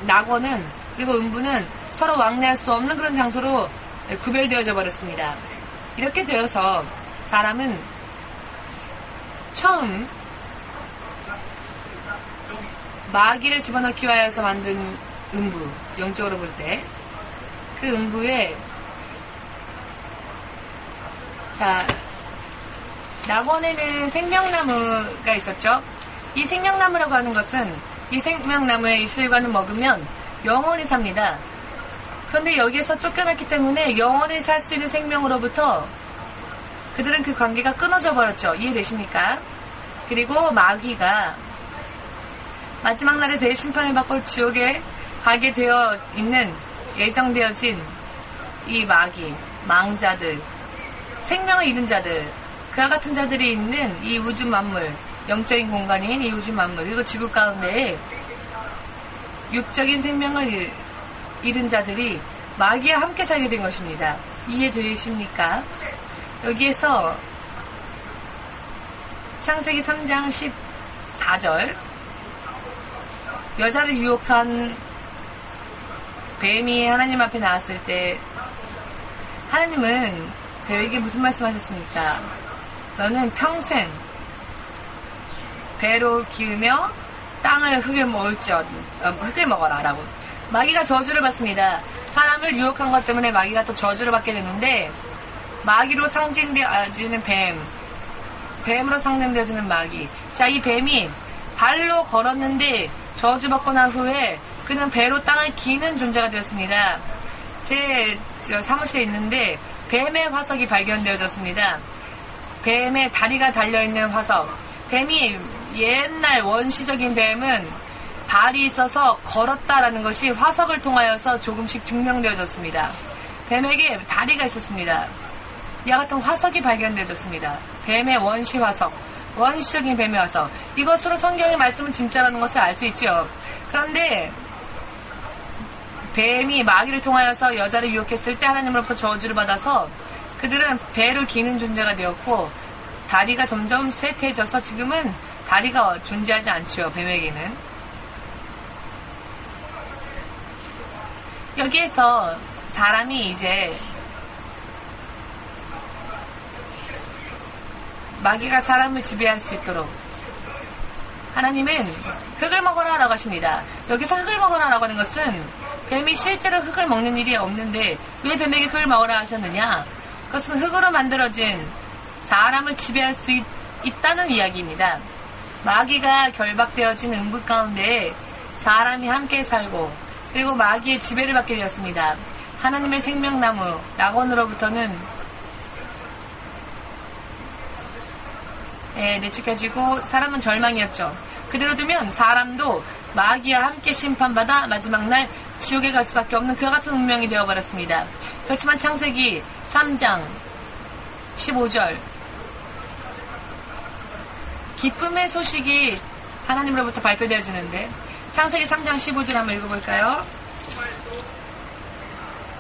낙원은, 그리고 음부는 서로 왕래할 수 없는 그런 장소로 구별되어져 버렸습니다. 이렇게 되어서 사람은 처음 마귀를 집어넣기 위하여서 만든 음부, 영적으로 볼 때 그 음부에 낙원에는 생명나무가 있었죠. 이 생명나무라고 하는 것은 이 생명나무의 실과는 먹으면 영원히 삽니다. 그런데 여기에서 쫓겨났기 때문에 영원히 살 수 있는 생명으로부터 그들은 그 관계가 끊어져 버렸죠. 이해되십니까? 그리고 마귀가 마지막 날에 대심판을 받고 지옥에 가게 되어 있는, 예정되어진 이 마귀, 망자들, 생명을 잃은 자들, 그와 같은 자들이 있는 이 우주 만물, 영적인 공간인 이 우주 만물, 그리고 지구 가운데에 육적인 생명을 잃은 자들이 마귀와 함께 살게 된 것입니다. 이해되십니까? 여기에서 창세기 3장 14절, 여자를 유혹한 뱀이 하나님 앞에 나왔을 때 하나님은 뱀에게 무슨 말씀하셨습니까? 너는 평생 배로 기우며 땅을 흙을 먹어라 라고. 마귀가 저주를 받습니다. 사람을 유혹한 것 때문에 마귀가 또 저주를 받게 되는데, 마귀로 상징되어지는 뱀으로 상징되어지는 마귀. 자, 이 뱀이 발로 걸었는데 저주받고 난 후에 그는 배로 땅을 기는 존재가 되었습니다. 제 사무실에 있는데 뱀의 화석이 발견되어졌습니다. 뱀의 다리가 달려있는 화석. 뱀이, 옛날 원시적인 뱀은 발이 있어서 걸었다라는 것이 화석을 통하여서 조금씩 증명되어졌습니다. 뱀에게 다리가 있었습니다. 이와 같은 화석이 발견되어졌습니다. 뱀의 원시 화석, 원시적인 뱀의 화석. 이것으로 성경의 말씀은 진짜라는 것을 알 수 있죠. 그런데 뱀이 마귀를 통하여서 여자를 유혹했을 때 하나님으로부터 저주를 받아서 그들은 배로 기는 존재가 되었고, 다리가 점점 쇠퇴해져서 지금은 다리가 존재하지 않죠. 뱀에게는. 여기에서 사람이 이제 마귀가 사람을 지배할 수 있도록 하나님은 흙을 먹어라 라고 하십니다. 여기서 흙을 먹어라 라고 하는 것은 뱀이 실제로 흙을 먹는 일이 없는데 왜 뱀에게 흙을 먹으라 하셨느냐? 그것은 흙으로 만들어진 사람을 지배할 수 있다는 이야기입니다. 마귀가 결박되어진 음부 가운데 사람이 함께 살고, 그리고 마귀의 지배를 받게 되었습니다. 하나님의 생명나무 낙원으로부터는 내쫓겨지고 사람은 절망이었죠. 그대로 두면 사람도 마귀와 함께 심판받아 마지막 날 지옥에 갈 수밖에 없는 그와 같은 운명이 되어버렸습니다. 그렇지만 창세기 3장 15절, 기쁨의 소식이 하나님으로부터 발표되어지는데, 창세기 3장 15절 한번 읽어볼까요?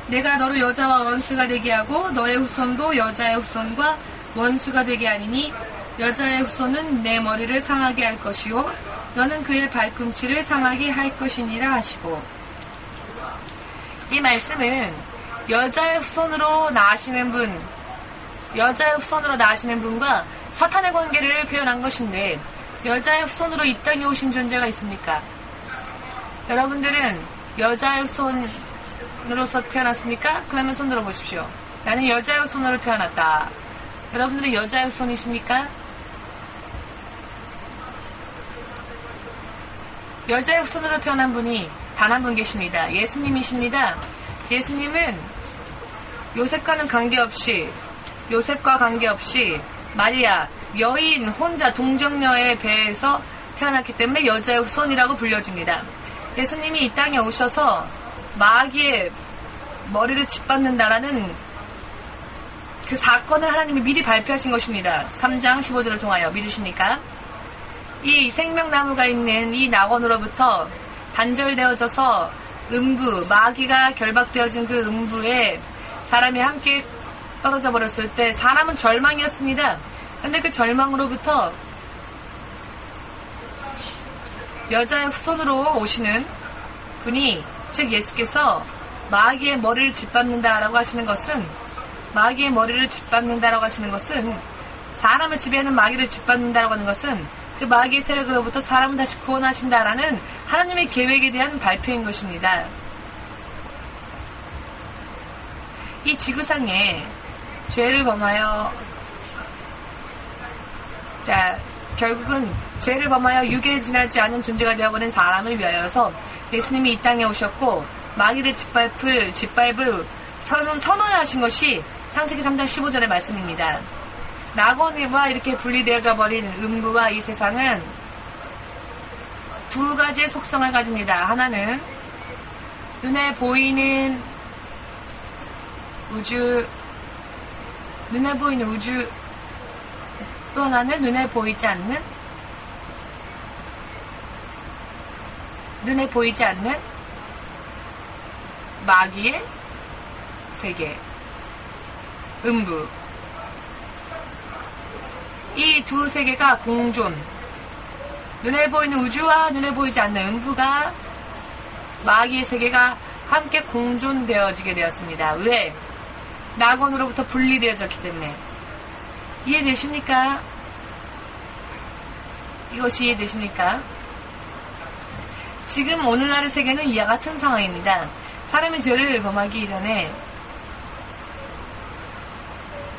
내가 너를 여자와 원수가 되게 하고 너의 후손도 여자의 후손과 원수가 되게 하리니 여자의 후손은 내 머리를 상하게 할 것이요 너는 그의 발꿈치를 상하게 할 것이니라 하시고. 이 말씀은 여자의 후손으로 나시는 분과 사탄의 관계를 표현한 것인데, 여자의 후손으로 이 땅에 오신 존재가 있습니까? 여러분들은 여자의 후손으로서 태어났습니까? 그러면 손 들어보십시오. 나는 여자의 후손으로 태어났다. 여러분들은 여자의 후손이십니까? 여자의 후손으로 태어난 분이 단 한 분 계십니다. 예수님이십니다. 예수님은 요셉과 관계없이 마리아, 여인 혼자 동정녀의 배에서 태어났기 때문에 여자의 후손이라고 불려집니다. 예수님이 이 땅에 오셔서 마귀의 머리를 짓밟는다라는 그 사건을 하나님이 미리 발표하신 것입니다. 3장 15절을 통하여 믿으십니까? 이 생명나무가 있는 이 낙원으로부터 단절되어져서 마귀가 결박되어진 그 음부에 사람이 함께 떨어져 버렸을 때 사람은 절망이었습니다. 그런데 그 절망으로부터 여자의 후손으로 오시는 분이, 즉 예수께서 마귀의 머리를 짓밟는다라고 하시는 것은, 사람을 지배하는 마귀를 짓밟는다라고 하는 것은 그 마귀의 세력으로부터 사람을 다시 구원하신다라는 하나님의 계획에 대한 발표인 것입니다. 이 지구상에 죄를 범하여, 결국은 죄를 범하여 유괴에 지나지 않은 존재가 되어버린 사람을 위하여서 예수님이 이 땅에 오셨고 마귀를 짓밟을 선언을 하신 것이 창세기 3장 15절의 말씀입니다. 낙원과 이렇게 분리되어져 버린 음부와 이 세상은 두 가지의 속성을 가집니다. 하나는 눈에 보이는 우주, 또 하나는 눈에 보이지 않는 마귀의 세계, 음부. 이 두 세계가 공존, 눈에 보이는 우주와 눈에 보이지 않는 음부가, 마귀의 세계가 함께 공존되어지게 되었습니다. 왜? 낙원으로부터 분리되어졌기 때문에. 이해되십니까? 이것이 이해되십니까? 지금 오늘날의 세계는 이와 같은 상황입니다. 사람이 죄를 범하기 이전에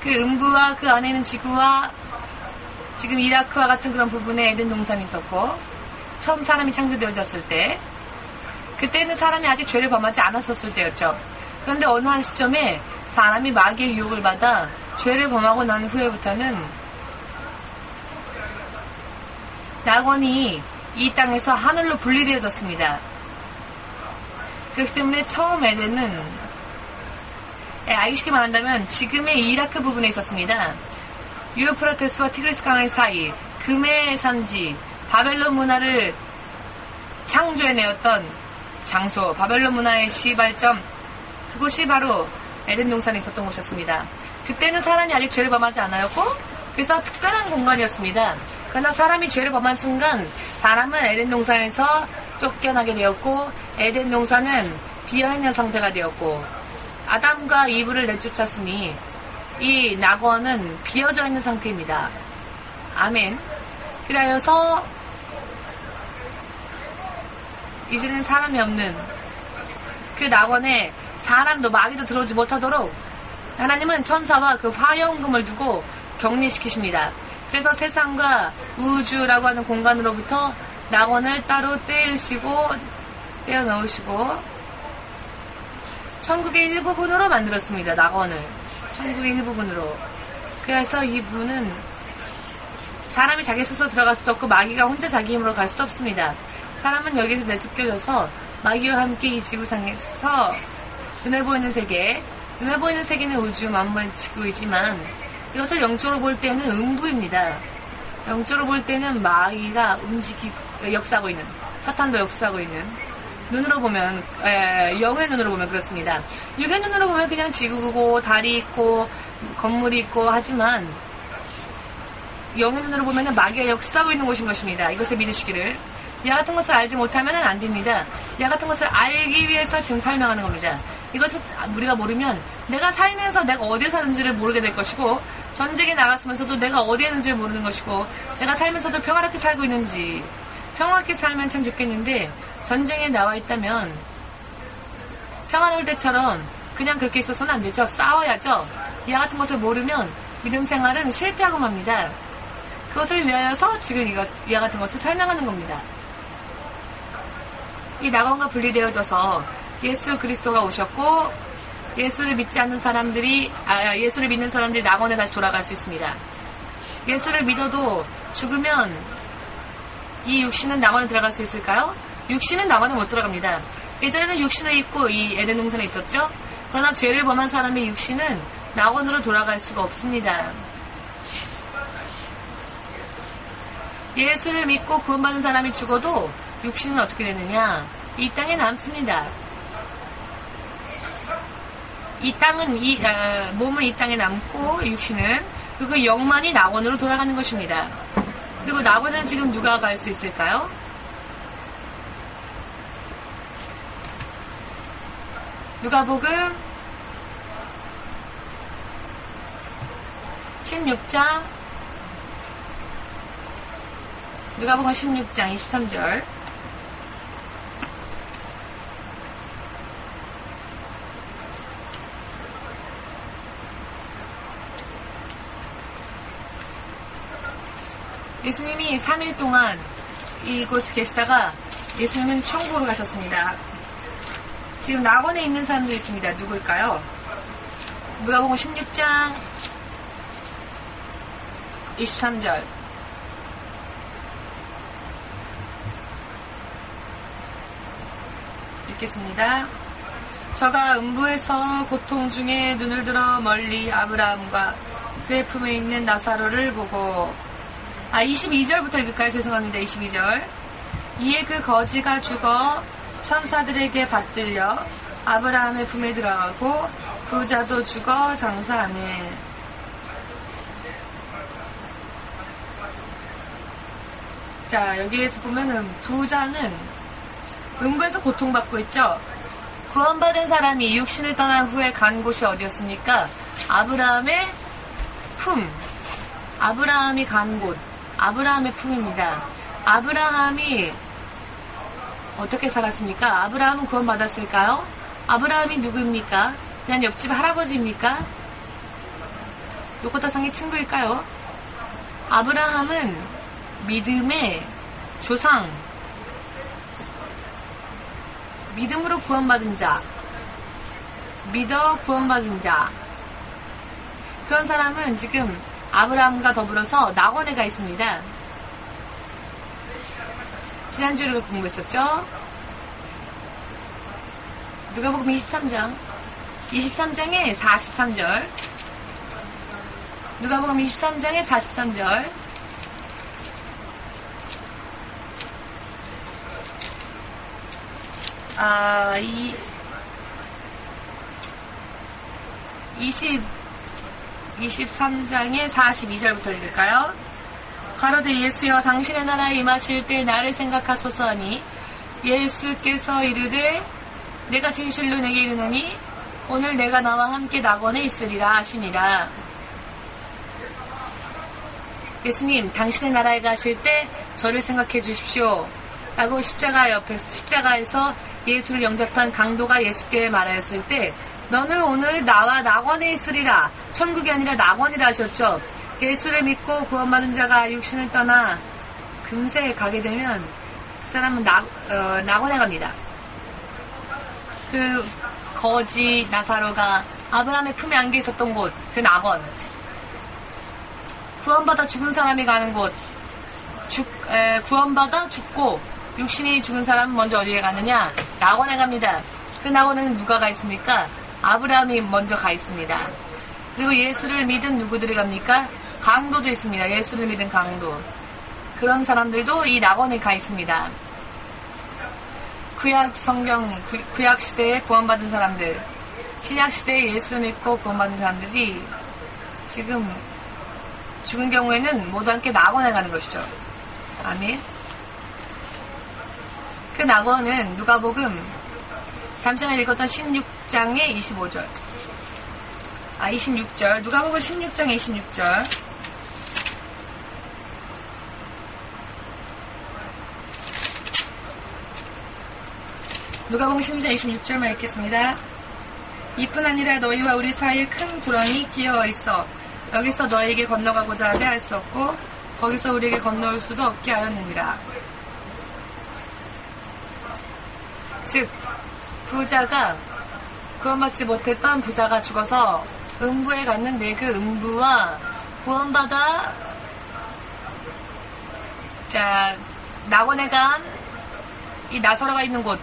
그 음부와 그 안에 있는 지구와 지금 이라크와 같은 그런 부분에 에덴 동산이 있었고, 처음 사람이 창조되어졌을 때, 그때는 사람이 아직 죄를 범하지 않았었을 때였죠. 그런데 어느 한 시점에 사람이 마귀의 유혹을 받아 죄를 범하고 난 후에부터는 낙원이 이 땅에서 하늘로 분리되어졌습니다. 그렇기 때문에 처음 에덴은, 알기 쉽게 말한다면 지금의 이라크 부분에 있었습니다. 유프라테스와 티그리스 강의 사이, 금의 산지, 바벨론 문화를 창조해내었던 장소, 바벨론 문화의 시발점, 그곳이 바로 에덴 동산에 있었던 곳이었습니다. 그때는 사람이 아직 죄를 범하지 않았고, 그래서 특별한 공간이었습니다. 그러나 사람이 죄를 범한 순간 사람은 에덴 동산에서 쫓겨나게 되었고, 에덴 동산은 비어있는 상태가 되었고, 아담과 이브를 내쫓았으니 이 낙원은 비어져 있는 상태입니다. 아멘. 그래서 이제는 사람이 없는 그 낙원에 사람도 마귀도 들어오지 못하도록 하나님은 천사와 그 화영금을 두고 격리시키십니다. 그래서 세상과 우주라고 하는 공간으로부터 낙원을 따로 떼어 넣으시고 천국의 일부분으로 만들었습니다. 낙원을 천국의 일부분으로. 그래서 이 부분은 사람이 자기 스스로 들어갈 수도 없고 마귀가 혼자 자기 힘으로 갈 수도 없습니다. 사람은 여기서 내쫓겨져서 마귀와 함께 이 지구상에서 눈에 보이는 세계는 우주 만물 지구이지만 이것을 영적으로 볼 때는 음부입니다. 영적으로 볼 때는 마귀가 역사하고 있는, 사탄도 역사하고 있는, 눈으로 보면, 영의 눈으로 보면 그렇습니다. 육의 눈으로 보면 그냥 지구고 달이 있고 건물이 있고 하지만 영의 눈으로 보면 마귀가 역사하고 있는 곳인 것입니다. 이것을 믿으시기를. 이와 같은 것을 알지 못하면 안 됩니다. 이와 같은 것을 알기 위해서 지금 설명하는 겁니다. 이것을 우리가 모르면 내가 살면서 내가 어디에 사는지를 모르게 될 것이고, 전쟁에 나갔으면서도 내가 어디에 있는지를 모르는 것이고, 내가 살면서도 평화롭게 살고 있는지, 평화롭게 살면 참 좋겠는데 전쟁에 나와 있다면 평화로울 때처럼 그냥 그렇게 있어서는 안 되죠. 싸워야죠. 이와 같은 것을 모르면 믿음 생활은 실패하고 맙니다. 그것을 위하여서 지금 이와 같은 것을 설명하는 겁니다. 이 낙원과 분리되어져서 예수 그리스도가 오셨고, 예수를 믿지 않는 사람들이, 예수를 믿는 사람들이 낙원에 다시 돌아갈 수 있습니다. 예수를 믿어도 죽으면 이 육신은 낙원에 들어갈 수 있을까요? 육신은 낙원에 못 들어갑니다. 예전에는 육신을 입고 이 에덴 동산에 있었죠. 그러나 죄를 범한 사람의 육신은 낙원으로 돌아갈 수가 없습니다. 예수를 믿고 구원받은 사람이 죽어도 육신은 어떻게 되느냐? 이 땅에 남습니다. 이 땅은 몸은 이 땅에 남고 육신은, 그리고 그 영만이 낙원으로 돌아가는 것입니다. 그리고 낙원은 지금 누가 갈 수 있을까요? 누가복음 16장, 누가복음 16장 23절. 예수님이 3일 동안 이곳에 계시다가 예수님은 천국으로 가셨습니다. 지금 낙원에 있는 사람도 있습니다. 누굴까요? 누가복음 16장 23절. 읽겠습니다. 저가 음부에서 고통 중에 눈을 들어 멀리 아브라함과 그의 품에 있는 나사로를 보고, 22절부터 읽을까요? 죄송합니다. 22절. 이에 그 거지가 죽어 천사들에게 받들려 아브라함의 품에 들어가고 부자도 죽어 장사하네. 자, 여기에서 보면은 부자는 음부에서 고통받고 있죠. 구원받은 사람이 육신을 떠난 후에 간 곳이 어디였습니까? 아브라함의 품. 아브라함이 간 곳. 아브라함의 품입니다. 아브라함이 어떻게 살았습니까? 아브라함은 구원받았을까요? 아브라함이 누구입니까? 그냥 옆집 할아버지입니까? 요코타상의 친구일까요? 아브라함은 믿음의 조상, 믿음으로 구원받은 자, 믿어 구원받은 자, 그런 사람은 지금 아브라함과 더불어서 낙원에 가 있습니다. 지난주에 우리가 공부했었죠? 누가복음 23장 23장의 43절. 누가복음 23장의 43절. 이 23장의 42절부터 읽을까요? 가로되 예수여 당신의 나라에 임하실 때 나를 생각하소서 하니 예수께서 이르되 내가 진실로 내게 이르노니 오늘 내가 나와 함께 낙원에 있으리라 하시니라. 예수님, 당신의 나라에 가실 때 저를 생각해 주십시오 라고 십자가에서 예수를 영접한 강도가 예수께 말하였을 때 너는 오늘 나와 낙원에 있으리라, 천국이 아니라 낙원이라 하셨죠. 예수를 믿고 구원받은 자가 육신을 떠나 금세 가게 되면 그 사람은 낙원에 갑니다. 그 거지 나사로가 아브라함의 품에 안겨 있었던 곳, 그 낙원. 구원받아 죽은 사람이 가는 곳, 구원받아 죽고 육신이 죽은 사람은 먼저 어디에 가느냐? 낙원에 갑니다. 그 낙원에는 누가 가 있습니까? 아브라함이 먼저 가 있습니다. 그리고 예수를 믿은 누구들이 갑니까? 강도도 있습니다. 예수를 믿은 강도. 그런 사람들도 이 낙원에 가 있습니다. 구약 시대에 구원받은 사람들, 신약 시대에 예수를 믿고 구원받은 사람들이 지금 죽은 경우에는 모두 함께 낙원에 가는 것이죠. 아멘. 그 낙원은 누가복음 잠시 전에 읽었던 16장의 25절. 26절. 누가복음 16장 26절. 누가복음 16장 26절만 읽겠습니다. 이뿐 아니라 너희와 우리 사이에 큰 구렁이 끼어 있어 여기서 너희에게 건너가고자 하되 할 수 없고 거기서 우리에게 건너올 수도 없게 하였느니라. 즉 부자가 구원받지 못했던 부자가 죽어서 음부에 갔는데 그 음부와 구원받아 낙원에 간 이 나사로가 있는 곳,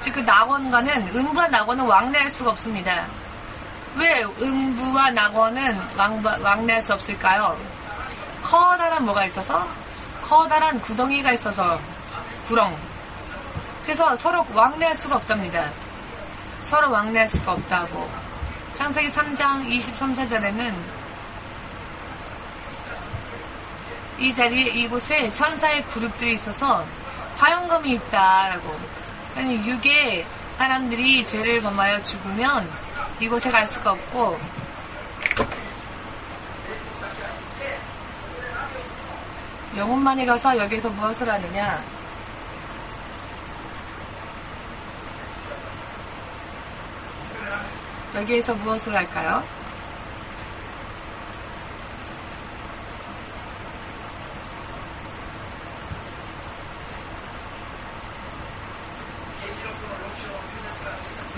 즉 그 낙원과는 음부와 낙원은 왕래할 수가 없습니다. 왜 음부와 낙원은 왕래할 수 없을까요? 커다란 뭐가 있어서? 커다란 구덩이가 있어서 구렁. 그래서 서로 왕래할 수가 없답니다. 서로 왕래할 수가 없다고. 창세기 3장 23, 4절에는 이곳에 천사의 그룹들이 있어서 화영검이 있다라고. 아니, 육의 사람들이 죄를 범하여 죽으면 이곳에 갈 수가 없고, 영혼만이 가서 여기에서 무엇을 하느냐? 여기에서 무엇을 할까요?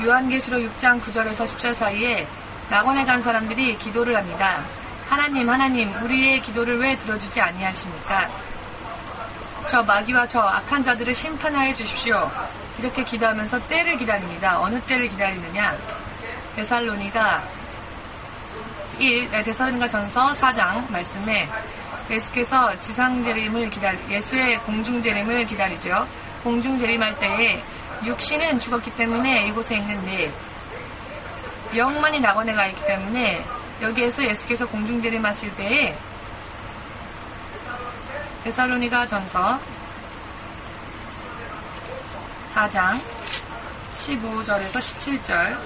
요한계시록 6장 9절에서 10절 사이에 낙원에 간 사람들이 기도를 합니다. 하나님, 우리의 기도를 왜 들어주지 아니하십니까? 저 마귀와 저 악한 자들을 심판하여 주십시오. 이렇게 기도하면서 때를 기다립니다. 어느 때를 기다리느냐? 데살로니가 전서 4장 말씀에 예수께서 예수의 공중재림을 기다리죠. 공중재림할 때에 육신은 죽었기 때문에 이곳에 있는데 영만이 낙원에 가 있기 때문에 여기에서 예수께서 공중재림하실 때에 데살로니가 전서 4장 15절에서 17절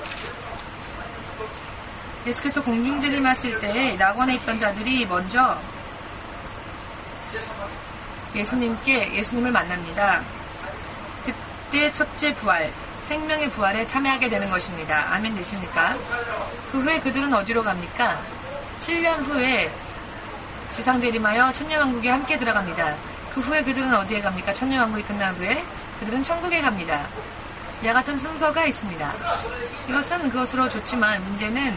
예수께서 공중재림하실 때에 낙원에 있던 자들이 먼저 예수님을 만납니다. 그때 첫째 부활, 생명의 부활에 참여하게 되는 것입니다. 아멘 되십니까? 그 후에 그들은 어디로 갑니까? 7년 후에 지상재림하여 천년왕국에 함께 들어갑니다. 그 후에 그들은 어디에 갑니까? 천년왕국이 끝난 후에 그들은 천국에 갑니다. 이와 같은 순서가 있습니다. 이것은 그것으로 좋지만 문제는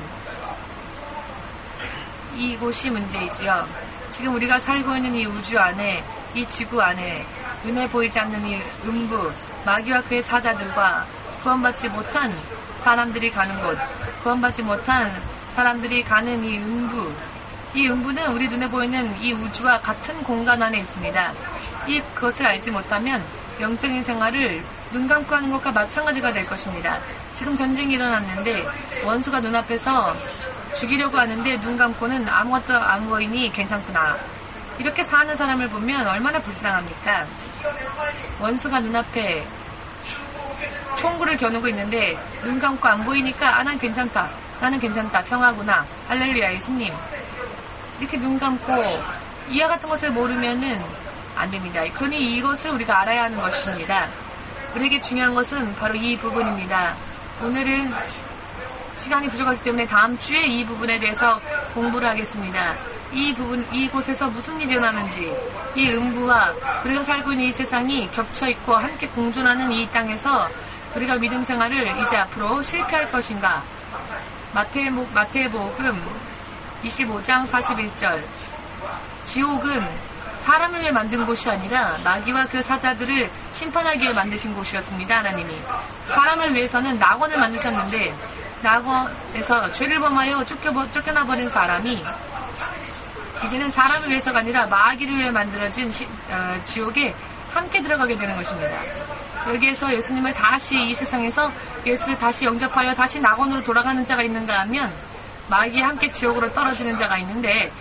이곳이 문제이지요. 지금 우리가 살고 있는 이 우주 안에, 이 지구 안에 눈에 보이지 않는 이 음부, 마귀와 그의 사자들과 구원받지 못한 사람들이 가는 곳, 구원받지 못한 사람들이 가는 이 음부는 우리 눈에 보이는 이 우주와 같은 공간 안에 있습니다. 그것을 알지 못하면 영적인 생활을 눈 감고 하는 것과 마찬가지가 될 것입니다. 지금 전쟁이 일어났는데 원수가 눈앞에서 죽이려고 하는데 눈 감고는 아무것도 안 보이니 괜찮구나. 이렇게 사는 사람을 보면 얼마나 불쌍합니까? 원수가 눈앞에 총구를 겨누고 있는데 눈 감고 안 보이니까 난 괜찮다. 나는 괜찮다. 평화구나. 할렐루야 예수님. 이렇게 눈 감고 이와 같은 것을 모르면은 안 됩니다. 그러니 이것을 우리가 알아야 하는 것입니다. 우리에게 중요한 것은 바로 이 부분입니다. 오늘은 시간이 부족하기 때문에 다음 주에 이 부분에 대해서 공부를 하겠습니다. 이곳에서 무슨 일이 일어나는지, 이 음부와 우리가 살고 있는 이 세상이 겹쳐있고 함께 공존하는 이 땅에서 우리가 믿음 생활을 이제 앞으로 실패할 것인가. 마태복음 25장 41절. 지옥은 사람을 위해 만든 곳이 아니라 마귀와 그 사자들을 심판하기 위해 만드신 곳이었습니다. 하나님이 사람을 위해서는 낙원을 만드셨는데 낙원에서 죄를 범하여 쫓겨나버린 사람이 이제는 사람을 위해서가 아니라 마귀를 위해 만들어진 지옥에 함께 들어가게 되는 것입니다. 여기에서 예수님을 다시 이 세상에서 예수를 다시 영접하여 다시 낙원으로 돌아가는 자가 있는가 하면 마귀와 함께 지옥으로 떨어지는 자가 있는데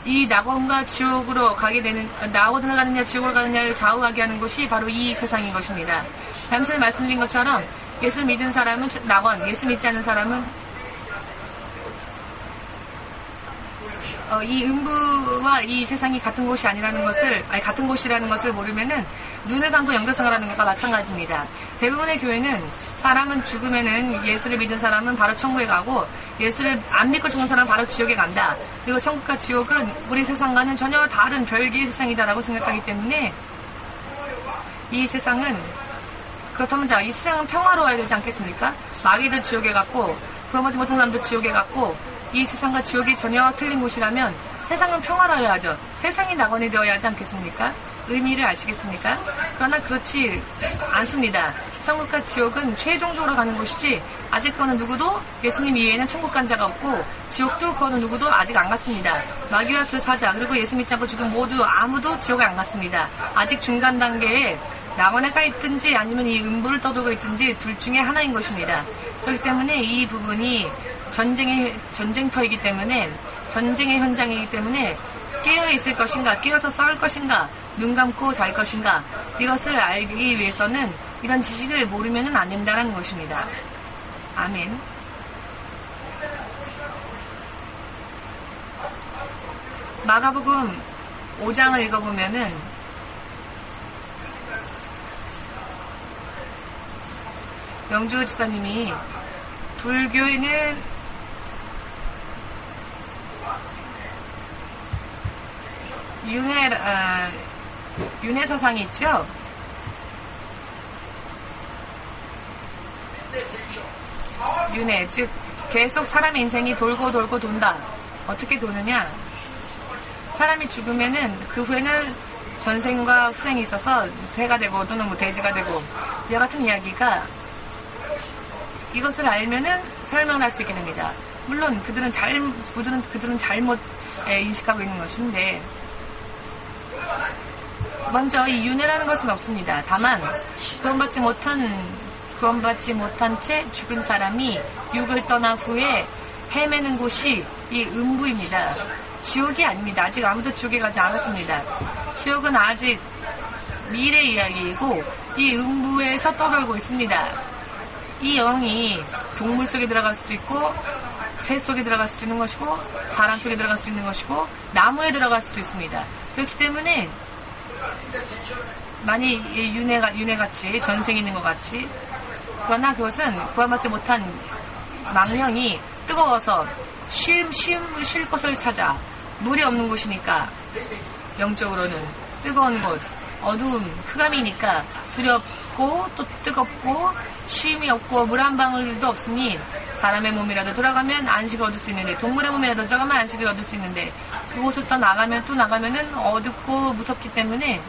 이 낙원과 지옥으로 가게 되는, 낙원을 가느냐 지옥으로 가느냐를 좌우하게 하는 것이 바로 이 세상인 것입니다. 잠시 말씀드린 것처럼 예수 믿은 사람은 낙원, 예수 믿지 않는 사람은 이 음부와 이 세상이 같은 곳이 아니라는 것을, 같은 곳이라는 것을 모르면은 눈을 감고 영접생활 하는 것과 마찬가지입니다. 대부분의 교회는 사람은 죽으면은 예수를 믿은 사람은 바로 천국에 가고 예수를 안 믿고 죽은 사람은 바로 지옥에 간다. 그리고 천국과 지옥은 우리 세상과는 전혀 다른 별개의 세상이다라고 생각하기 때문에 이 세상은, 그렇다면 자, 이 세상은 평화로워야 되지 않겠습니까? 마귀도 지옥에 갔고 구원받지 못한 사람도 지옥에 갔고 이 세상과 지옥이 전혀 틀린 곳이라면 세상은 평화로워야죠. 세상이 낙원이 되어야 하지 않겠습니까? 의미를 아시겠습니까? 그러나 그렇지 않습니다. 천국과 지옥은 최종적으로 가는 곳이지 아직 그거는 누구도 예수님 이외에는 천국 간 자가 없고 지옥도 그거는 누구도 아직 안 갔습니다. 마귀와 그 사자 그리고 예수 믿지 않고 죽은 모두 아무도 지옥에 안 갔습니다. 아직 중간 단계에 낙원에 가 있든지 아니면 이 음부를 떠돌고 있든지 둘 중에 하나인 것입니다. 그렇기 때문에 이 부분이 전쟁터이기 때문에, 전쟁의 현장이기 때문에 깨어 있을 것인가, 깨어서 싸울 것인가, 눈 감고 잘 것인가, 이것을 알기 위해서는 이런 지식을 모르면 안 된다는 것입니다. 아멘. 마가복음 5장을 읽어보면은 영주 지사님이 불교에는 윤회 사상이 있죠. 윤회, 즉 계속 사람의 인생이 돌고 돌고 돈다. 어떻게 도느냐? 사람이 죽으면은 그 후에는 전생과 후생이 있어서 새가 되고 또는 뭐 돼지가 되고 이와 같은 이야기가, 이것을 알면은 설명을 할 수 있게 됩니다. 물론 그들은 잘못 인식하고 있는 것인데, 먼저 이 윤회라는 것은 없습니다. 다만 구원받지 못한 채 죽은 사람이 육을 떠난 후에 헤매는 곳이 이 음부입니다. 지옥이 아닙니다. 아직 아무도 지옥에 가지 않았습니다. 지옥은 아직 미래 이야기이고 이 음부에서 떠돌고 있습니다. 이 영이 동물 속에 들어갈 수도 있고 새 속에 들어갈 수도 있는 것이고 사람 속에 들어갈 수 있는 것이고 나무에 들어갈 수도 있습니다. 그렇기 때문에 많이 윤회같이 전생이 있는 것 같이, 그러나 그것은 구원받지 못한 망령이 뜨거워서 쉴 것을 찾아, 물이 없는 곳이니까 영적으로는 뜨거운 곳, 어두움, 흑암이니까 두렵고 또 뜨겁고 쉼이 없고 물 한 방울도 없으니 사람의 몸이라도 들어가면 안식을 얻을 수 있는데, 동물의 몸이라도 들어가면 안식을 얻을 수 있는데 그곳을 또 나가면은 어둡고 무섭기 때문에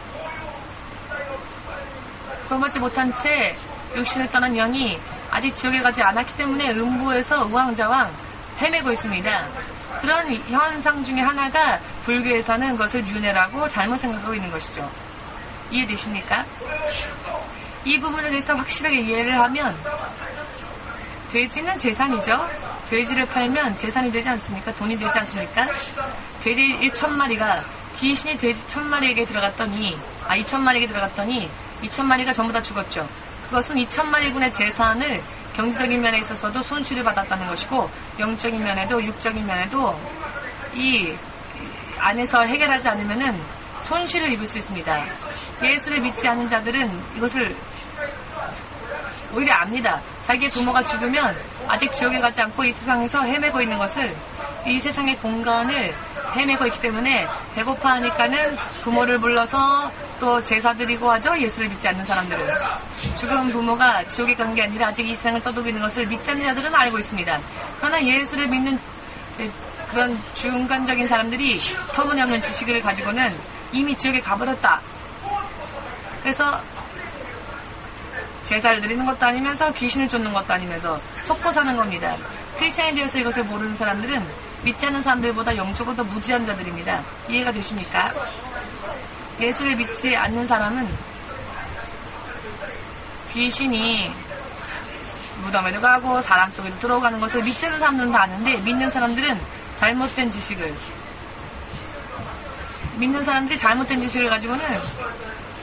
구원받지 못한 채 육신을 떠난 영이 아직 지옥에 가지 않았기 때문에 음부에서 우왕좌왕 헤매고 있습니다. 그런 현상 중에 하나가 불교에서는 그것을 윤회라고 잘못 생각하고 있는 것이죠. 이해되십니까? 이 부분에 대해서 확실하게 이해를 하면, 돼지는 재산이죠. 돼지를 팔면 재산이 되지 않습니까? 돈이 되지 않습니까? 돼지 1,000마리가 귀신이 돼지 1,000마리에게 들어갔더니 2,000마리에게 들어갔더니 2,000마리가 전부 다 죽었죠. 그것은 2,000마리군의 재산을 경제적인 면에 있어서도 손실을 받았다는 것이고, 영적인 면에도 육적인 면에도 이 안에서 해결하지 않으면은 손실을 입을 수 있습니다. 예수를 믿지 않는 자들은 이것을 오히려 압니다. 자기의 부모가 죽으면 아직 지옥에 가지 않고 이 세상에서 헤매고 있는 것을, 이 세상의 공간을 헤매고 있기 때문에 배고파하니까는 부모를 불러서 또 제사 드리고 하죠. 예수를 믿지 않는 사람들은. 죽은 부모가 지옥에 간 게 아니라 아직 이 세상을 떠돌고 있는 것을 믿지 않는 자들은 알고 있습니다. 그러나 예수를 믿는 그런 중간적인 사람들이 터무니없는 지식을 가지고는 이미 지옥에 가버렸다. 그래서 제사를 드리는 것도 아니면서 귀신을 쫓는 것도 아니면서 속고 사는 겁니다. 크리스찬에 대해서 이것을 모르는 사람들은 믿지 않는 사람들보다 영적으로 더 무지한 자들입니다. 이해가 되십니까? 예수를 믿지 않는 사람은 귀신이 무덤에도 가고 사람 속에도 들어가는 것을 믿지 않는 사람들은 다 아는데, 믿는 사람들은 잘못된 지식을 믿는 사람들이 잘못된 지식을 가지고는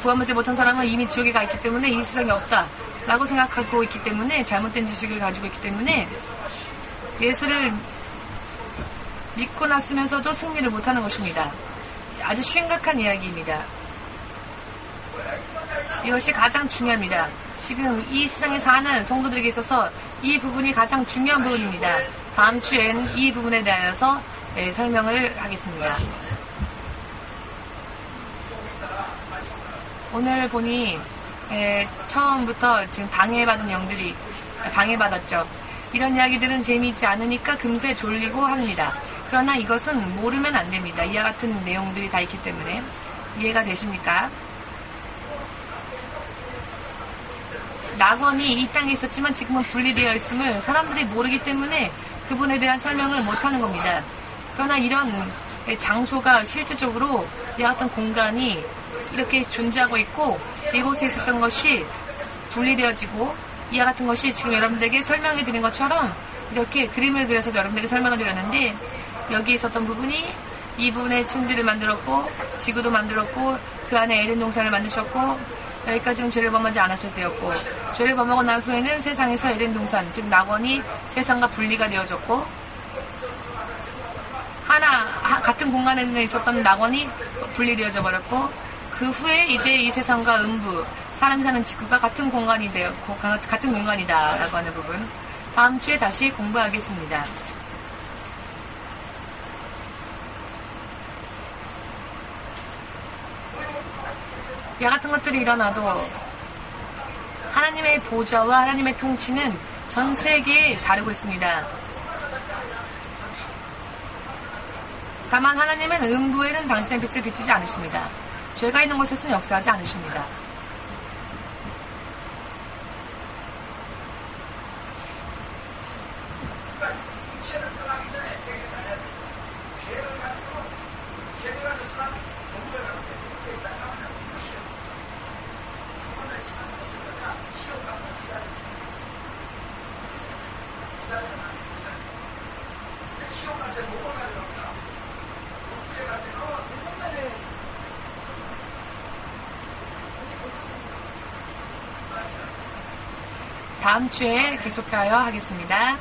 구원받지 못한 사람은 이미 지옥에 가 있기 때문에 이 세상에 없다 라고 생각하고 있기 때문에, 잘못된 지식을 가지고 있기 때문에 예수를 믿고 났으면서도 승리를 못하는 것입니다. 아주 심각한 이야기입니다. 이것이 가장 중요합니다. 지금 이 세상에 사는 성도들에게 있어서 이 부분이 가장 중요한 부분입니다. 다음 주엔 이 부분에 대하여서 설명을 하겠습니다. 오늘 보니 처음부터 지금 방해받은 영들이 방해받았죠. 이런 이야기들은 재미있지 않으니까 금세 졸리고 합니다. 그러나 이것은 모르면 안 됩니다. 이와 같은 내용들이 다 있기 때문에. 이해가 되십니까? 낙원이 이 땅에 있었지만 지금은 분리되어 있음을 사람들이 모르기 때문에 그분에 대한 설명을 못하는 겁니다. 그러나 이런 장소가 실질적으로 이와 같은 공간이 이렇게 존재하고 있고, 이곳에 있었던 것이 분리되어지고, 이와 같은 것이 지금 여러분들에게 설명해 드린 것처럼 이렇게 그림을 그려서 여러분들에게 설명을 드렸는데, 여기 있었던 부분이 이 부분에 천지를 만들었고, 지구도 만들었고, 그 안에 에덴 동산을 만드셨고, 여기까지는 죄를 범하지 않았을 때였고, 죄를 범하고 난 후에는 세상에서 에덴 동산, 즉 낙원이 세상과 분리가 되어졌고, 같은 공간에 있었던 낙원이 분리되어져 버렸고, 그 후에 이제 이 세상과 음부, 사람이 사는 지구가 같은 공간이 같은 공간이다라고 하는 부분, 다음 주에 다시 공부하겠습니다. 이와 같은 것들이 일어나도 하나님의 보좌와 하나님의 통치는 전 세계에 다루고 있습니다. 다만 하나님은 음부에는 당신의 빛을 비추지 않으십니다. 죄가 있는 곳에서는 역사하지 않으십니다. 다음 주에 계속하여 하겠습니다.